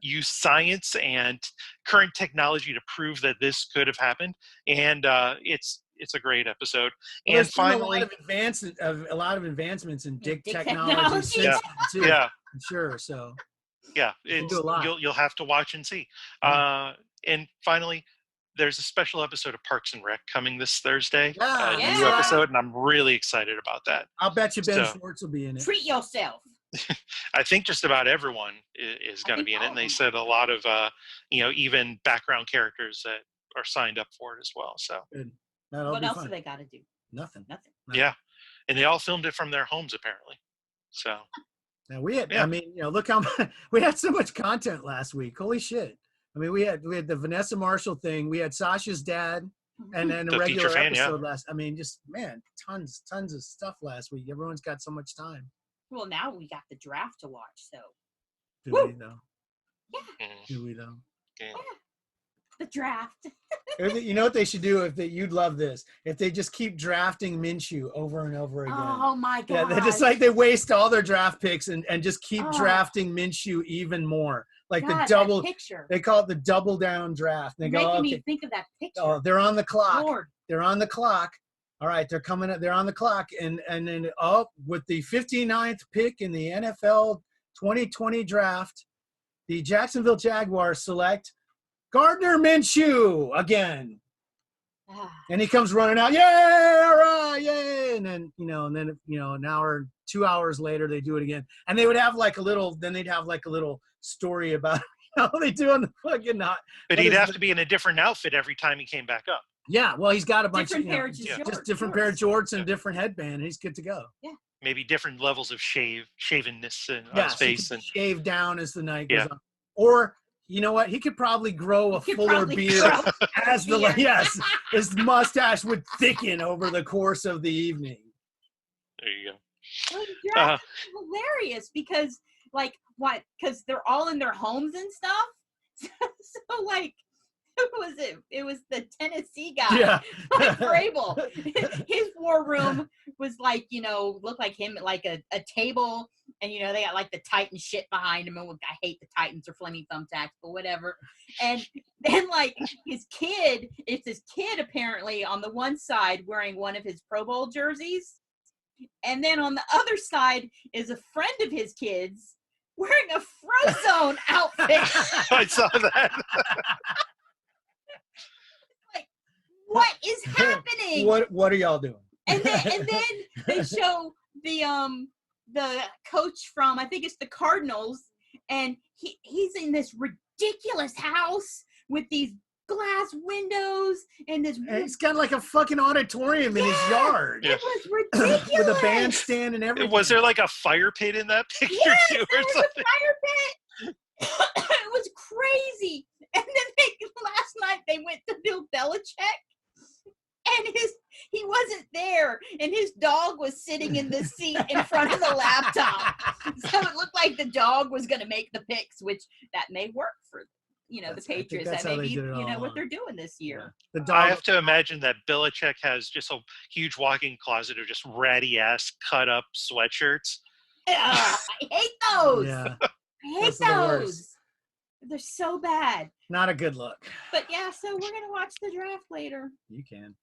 use science and current technology to prove that this could have happened. And it's a great episode. Well, and there's been finally, a lot of advancements in dick Dick technology technology. since then, too. yeah. I'm sure. So Yeah, can do a lot. you'll have to watch and see. And finally, there's a special episode of Parks and Rec coming this Thursday. Yeah, A new yeah. episode, and I'm really excited about that. I'll bet you Ben So- Schwartz will be in it. Treat yourself. I think just about everyone is going to think be in it, all and of they them said a lot of even background characters that are signed up for it as well. So Good. That'll What be else fun. do they got to do? Nothing. Nothing. yeah, and they all filmed it from their homes apparently. So Now we had, Yeah. I mean, look how we had so much content last week. Holy shit! I mean, we had the Vanessa Marshall thing. We had Sasha's dad, and then a The regular feature fan, yeah. episode last. I mean, just man, tons of stuff last week. Everyone's got so much time. Well, now we got the draft to watch. So Do Woo! we though? mm, Do we though? yeah. the draft. You know what they should do you'd love this if they just keep drafting Minshew over and over again. Oh my Yeah, god! they're just like they waste all their draft picks and just keep Oh. drafting Minshew even more. Like God, the that double, picture. they call it the double down draft. They You're go, making okay, me think of that picture. oh, they're on the clock. Lord. They're on the clock. All right, they're coming up. They're on the clock, and then with the 59th pick in the NFL 2020 draft, the Jacksonville Jaguars select Gardner Minshew again. Ah, And he comes running out, yay, all right, yay. And then, an hour, 2 hours later, they do it again. And they would have like a little story about how they do on the fucking not. But he'd have to be in a different outfit every time he came back up. Yeah, well, he's got a bunch Different of pair of yeah. jorts, just different jorts. pair of jorts and a different headband. And he's good to go. Maybe different levels of shavenness on Yeah, his so he face. could And shave down as the night goes Yeah. on. Or you know what? He could probably grow a He could fuller probably beard grow as the beard. yes, his mustache would thicken over the course of the evening. there you go. Well, the draft is hilarious because, like, what? Because they're all in their homes and stuff. So, like, who was it? It was the Tennessee guy. Yeah. Like Vrabel. His war room was like, looked like him, like a table. And, they got like the Titan shit behind him. And I hate the Titans or Flaming Thumbtacks, but whatever. And then, like, it's his kid apparently on the one side wearing one of his Pro Bowl jerseys. And then on the other side is a friend of his kids wearing a Frozone outfit. I saw that. What is happening? What are y'all doing? And then they show the coach from, I think it's the Cardinals, and he's in this ridiculous house with these glass windows and this. And he's got like a fucking auditorium in his yard. Yeah. It was ridiculous. With a bandstand and everything. Was there like a fire pit in that picture Yes, too, there or was something? a fire pit. It was crazy. And then last night they went to Bill Belichick, and he wasn't there, and his dog was sitting in the seat in front of the laptop. So it looked like the dog was going to make the picks, which that may work for the Patriots. that's That how may they be did it all what along. they're doing this year. The I dog. have to imagine that Belichick has just a huge walk-in closet of just ratty-ass cut-up sweatshirts. Ugh, I hate those. Yeah, I hate those are the worst. those. They're so bad. not a good look. But yeah, so we're gonna watch the draft later. You can.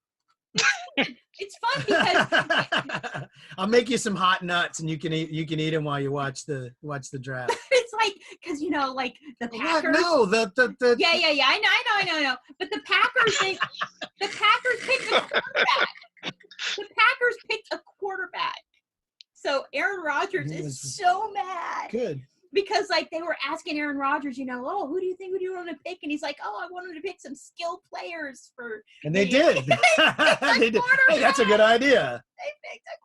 It's fun because I'll make you some hot nuts, and you can eat them while you watch the draft. it's like because like the What? Packers. No, the Yeah. I know. But the Packers picked a quarterback. The Packers picked a quarterback. So Aaron Rodgers He is was- so mad good. because like they were asking Aaron Rodgers, oh, who do you think would you want to pick? And he's like, oh, I wanted to pick some skilled players for. And they Yeah. did. They did. Hey, that's a good idea. They picked a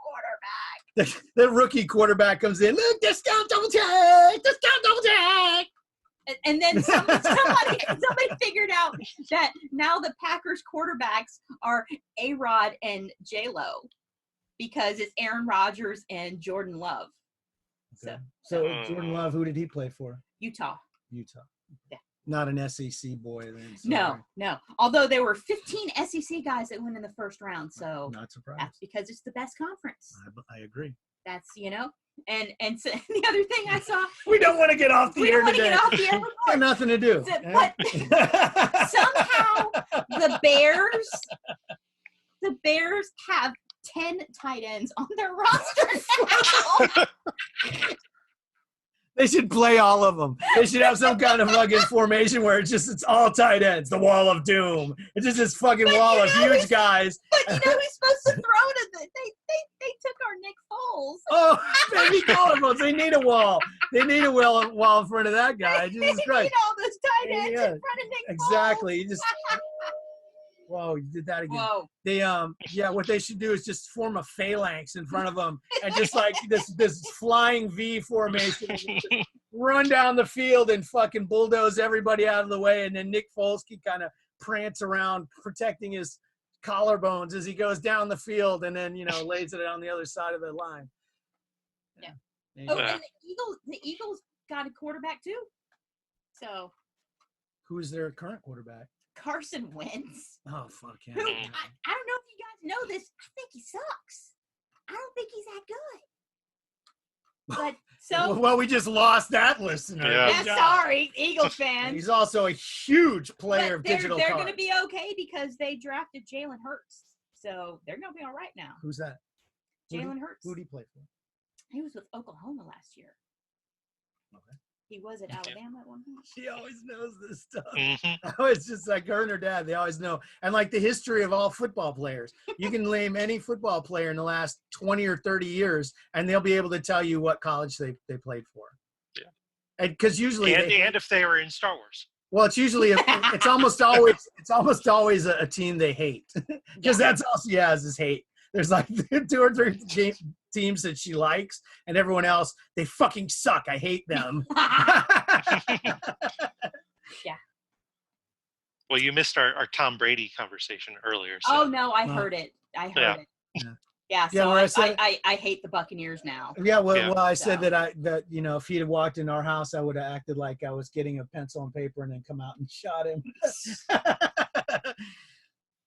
quarterback. The rookie quarterback comes in. Look, discount double check. Discount double check. And then somebody figured out that now the Packers quarterbacks are A-Rod and J-Lo because it's Aaron Rodgers and Jordan Love. Okay. So Jordan Love, who did he play for? Utah. Utah. Yeah. Not an SEC boy then. Sorry. No. Although there were 15 SEC guys that went in the first round, so Not surprised. that's because it's the best conference. I agree. That's and so the other thing I saw. We don't want to get off the We air don't want to today. get off the air. Got nothing to do. But somehow the Bears have 10 tight ends on their roster now. They should play all of them. They should have some kind of fucking formation where it's all tight ends. The wall of doom. It's just this fucking wall of huge guys. But who's supposed to throw to the? They took our Nick Foles. Oh, baby collarbones. They need a wall. They need a wall in front of that guy. They Jesus need Christ. all those tight ends Yeah. in front of Nick Exactly. You Foles. just whoa, you did that again. Whoa. They what they should do is just form a phalanx in front of them and just like this flying V formation, run down the field and fucking bulldoze everybody out of the way, and then Nick Foles can kind of prance around protecting his collarbones as he goes down the field, and then lays it on the other side of the line. Yeah. There you Oh, go. and the Eagles got a quarterback too. So Who's their current quarterback? Carson Wentz. Oh fuck him. Who I don't know if you guys know this. I think he sucks. I don't think he's that good. But so Well, we just lost that listener. Yeah. Good yeah, job. sorry, Eagles fans. He's also a huge player of But digital they're cards. going to be okay because they drafted Jalen Hurts, so they're going to be all right now. Who's that? Jalen Hurts. Who did he play for? He was with Oklahoma last year. Okay. He was at Alabama at one point. She always knows this stuff. Mhm. Oh, it's just like her and her dad. They always know. And like the history of all football players. You can name any football player in the last 20 or 30 years, and they'll be able to tell you what college they played for. Yeah. And because usually And if they were in Star Wars. Well, it's usually it's almost always a team they hate because that's all she has is hate. There's like 2 or 3 teams that she likes, and everyone else they fucking suck. I hate them. Yeah. Well, you missed our Tom Brady conversation earlier. So. Oh no, I heard it. I heard it. Yeah. Yeah, Yeah, so where I said- I hate the Buccaneers now. Yeah, well, Yeah. I said So. that you know if he had walked in our house, I would have acted like I was getting a pencil and paper and then come out and shot him.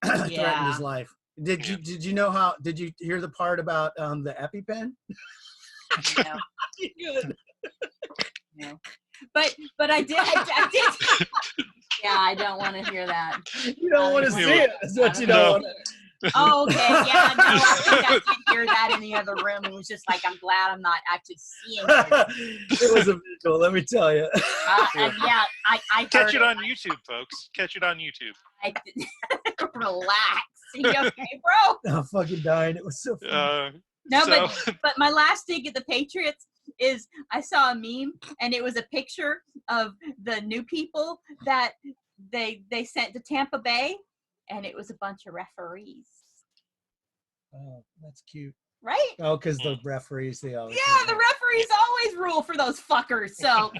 Threatened his life. Did you know how? Did you hear the part about the EpiPen? No. Good. No. But I did. Yeah, I don't want to hear that. You don't want to see it. That's what you don't want. Oh, okay. Yeah, no, I think I did hear that in the other room. It was just like, I'm glad I'm not actually seeing it. It was a visual, let me tell you. And yeah, I Catch heard it on YouTube, folks. Catch it on YouTube. Relax. You okay, bro? I'm fucking dying. It was so funny. No, So- but my last dig at the Patriots is I saw a meme and it was a picture of the new people that they sent to Tampa Bay, and it was a bunch of referees. Oh, that's cute. Right? Oh, because the referees, they always. Yeah, the referees always rule for those fuckers. So,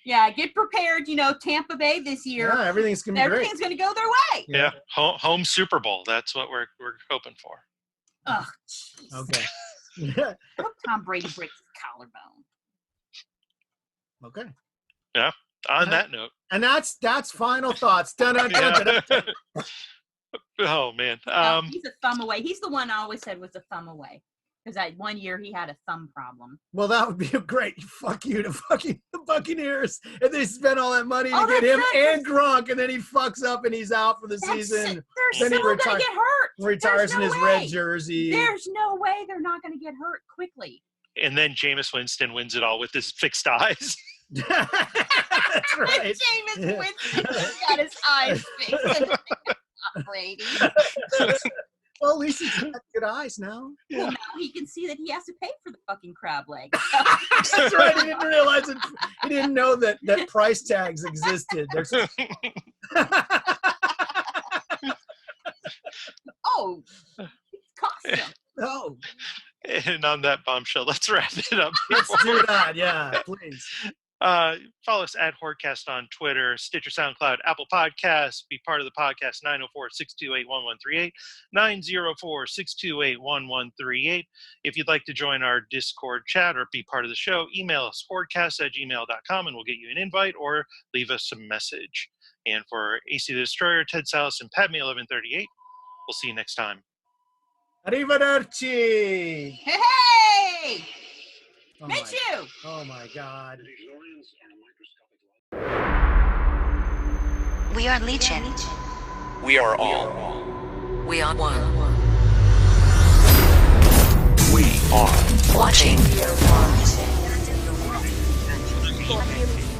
yeah, get prepared. You know, Tampa Bay this year. Yeah, everything's gonna be great. Everything's going to go their way. Yeah, home Super Bowl. That's what we're hoping for. Oh, jeez. Okay. I hope Tom Brady breaks his collarbone. Okay. Yeah. On that note. And that's final thoughts. Dun, dun, dun, dun, dun. Oh man. He's a thumb away. He's the one I always said was a thumb away. Because that 1 year he had a thumb problem. Well, that would be a great fuck you to fucking the Buccaneers. And they spent all that money to Oh, get him that's and Gronk, and then he fucks up and he's out for the season. They're Then he still going to get hurt. Retires There's in no his red way. jersey. There's no way they're not going to get hurt quickly. And then Jameis Winston wins it all with his fixed eyes. That's right. Jameis Winston got his eyes fixed. Brady. Well, at least he's got good eyes now. Well, now he can see that he has to pay for the fucking crab leg. That's right. He didn't realize it. He didn't know that price tags existed. There's. Oh, it's custom. Oh, And on that bombshell, let's wrap it up. let's do that. Yeah, please. Follow us at Hoardcast on Twitter, Stitcher, SoundCloud, Apple Podcasts. Be part of the podcast, 904-628-1138, 904-628-1138. If you'd like to join our Discord chat or be part of the show, email us, hoardcast@gmail.com, and we'll get you an invite or leave us a message. And for AC the Destroyer, Ted Salas, and Padme 1138, we'll see you next time. Arrivederci. Hey! Oh Miss my, you! oh my God. We are Legion. We are all. We are one. We are Watching. Watching.